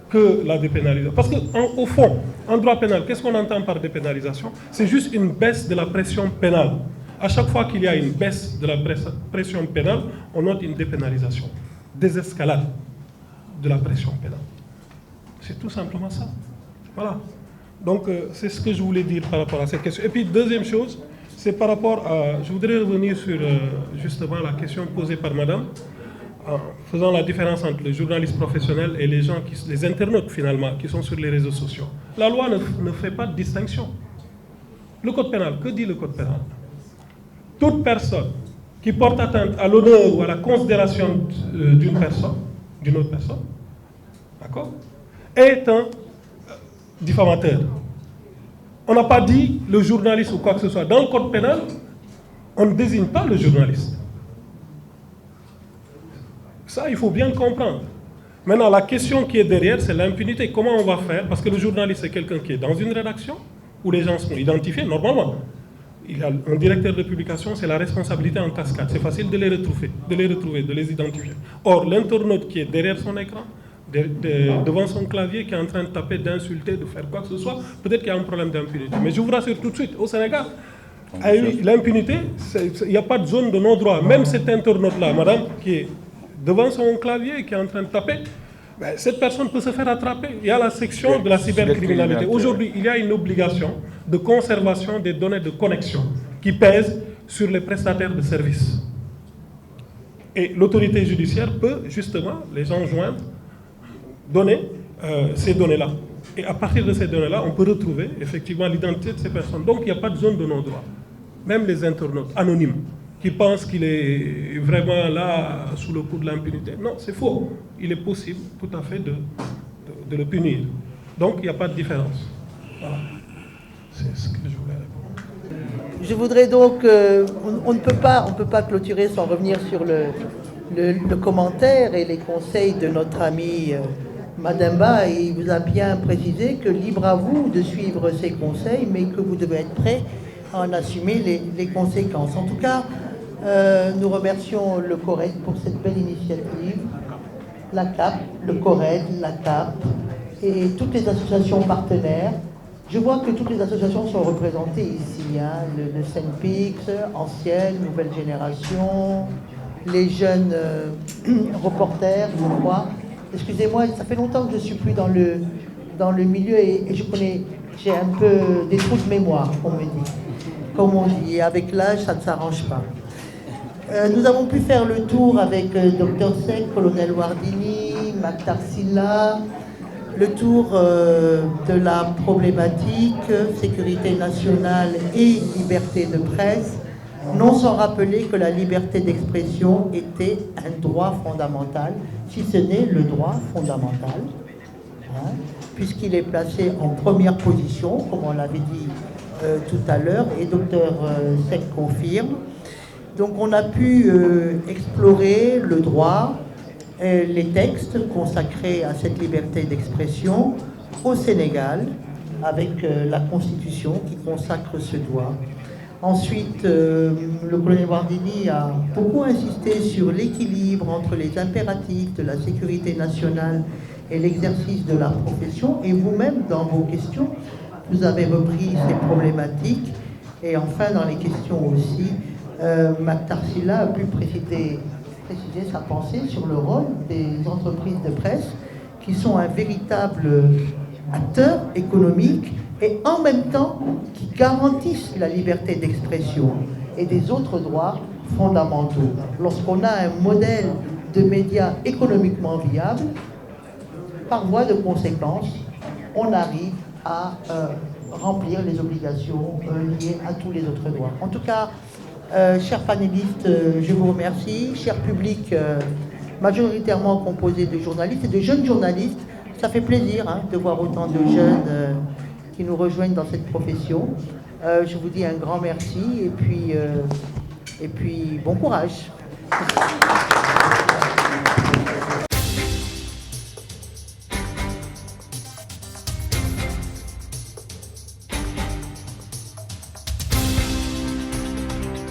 que la dépénalisation. Parce qu'au fond, en droit pénal, qu'est-ce qu'on entend par dépénalisation? C'est juste une baisse de la pression pénale. À chaque fois qu'il y a une baisse de la pression pénale, on note une dépénalisation, désescalade de la pression pénale. C'est tout simplement ça. Voilà. Donc, c'est ce que je voulais dire par rapport à cette question. Et puis, deuxième chose, c'est par rapport à... Je voudrais revenir sur, justement, la question posée par madame, en faisant la différence entre les journalistes professionnels et les gens, les internautes, finalement, qui sont sur les réseaux sociaux. La loi ne fait pas de distinction. Le code pénal, que dit le code pénal? Toute personne qui porte atteinte à l'honneur ou à la considération d'une autre personne, d'accord, est un diffamateur. On n'a pas dit le journaliste ou quoi que ce soit. Dans le code pénal, on ne désigne pas le journaliste. Ça, il faut bien le comprendre. Maintenant, la question qui est derrière, c'est l'impunité. Comment on va faire? Parce que le journaliste, c'est quelqu'un qui est dans une rédaction où les gens sont identifiés normalement. Il y a un directeur de publication, c'est la responsabilité en cascade. C'est facile de les retrouver, de les identifier. Or, l'internaute qui est derrière son écran, devant son clavier, qui est en train de taper, d'insulter, de faire quoi que ce soit, peut-être qu'il y a un problème d'impunité. Mais je vous rassure tout de suite, au Sénégal, l'impunité, il n'y a pas de zone de non-droit. Même cet internaute-là, madame, qui est devant son clavier, qui est en train de taper, ben, cette personne peut se faire attraper. Il y a la section de la cybercriminalité. Aujourd'hui, il y a une obligation de conservation des données de connexion qui pèsent sur les prestataires de services. Et l'autorité judiciaire peut justement les enjoindre, donner ces données-là. Et à partir de ces données-là, on peut retrouver effectivement l'identité de ces personnes. Donc il n'y a pas de zone de non-droit. Même les internautes anonymes qui pensent qu'il est vraiment là sous le coup de l'impunité. Non, c'est faux. Il est possible tout à fait de le punir. Donc il n'y a pas de différence. Voilà. C'est ce que je voulais répondre. Je voudrais donc... on ne peut pas clôturer sans revenir sur le commentaire et les conseils de notre amie Mademba. Il vous a bien précisé que libre à vous de suivre ses conseils, mais que vous devez être prêt à en assumer les conséquences. En tout cas, nous remercions le CORED pour cette belle initiative, la CAP, le CORED, la CAP et toutes les associations partenaires. Je vois que toutes les associations sont représentées ici, hein, le SENPIX, ancienne, nouvelle génération, les jeunes reporters, je crois. Excusez-moi, ça fait longtemps que je ne suis plus dans le milieu et j'ai un peu des trous de mémoire, comme on dit. Et avec l'âge, ça ne s'arrange pas. Nous avons pu faire le tour avec Dr Seck, Colonel Wardini, Maktar Sylla, le tour de la problématique sécurité nationale et liberté de presse, non sans rappeler que la liberté d'expression était un droit fondamental, si ce n'est le droit fondamental, hein, puisqu'il est placé en première position, comme on l'avait dit tout à l'heure, et Dr Seck confirme. Donc on a pu explorer le droit, les textes consacrés à cette liberté d'expression au Sénégal, avec la Constitution qui consacre ce droit. Ensuite, le colonel Wardini a beaucoup insisté sur l'équilibre entre les impératifs de la sécurité nationale et l'exercice de la profession. Et vous-même, dans vos questions, vous avez repris ces problématiques. Et enfin, dans les questions aussi, Maktar Sylla a pu préciser sa pensée sur le rôle des entreprises de presse qui sont un véritable acteur économique et en même temps qui garantissent la liberté d'expression et des autres droits fondamentaux. Lorsqu'on a un modèle de médias économiquement viable, par voie de conséquence, on arrive à remplir les obligations liées à tous les autres droits. En tout cas, chers panélistes, je vous remercie. Cher public, majoritairement composé de journalistes et de jeunes journalistes, ça fait plaisir de voir autant de jeunes qui nous rejoignent dans cette profession. Je vous dis un grand merci et puis bon courage.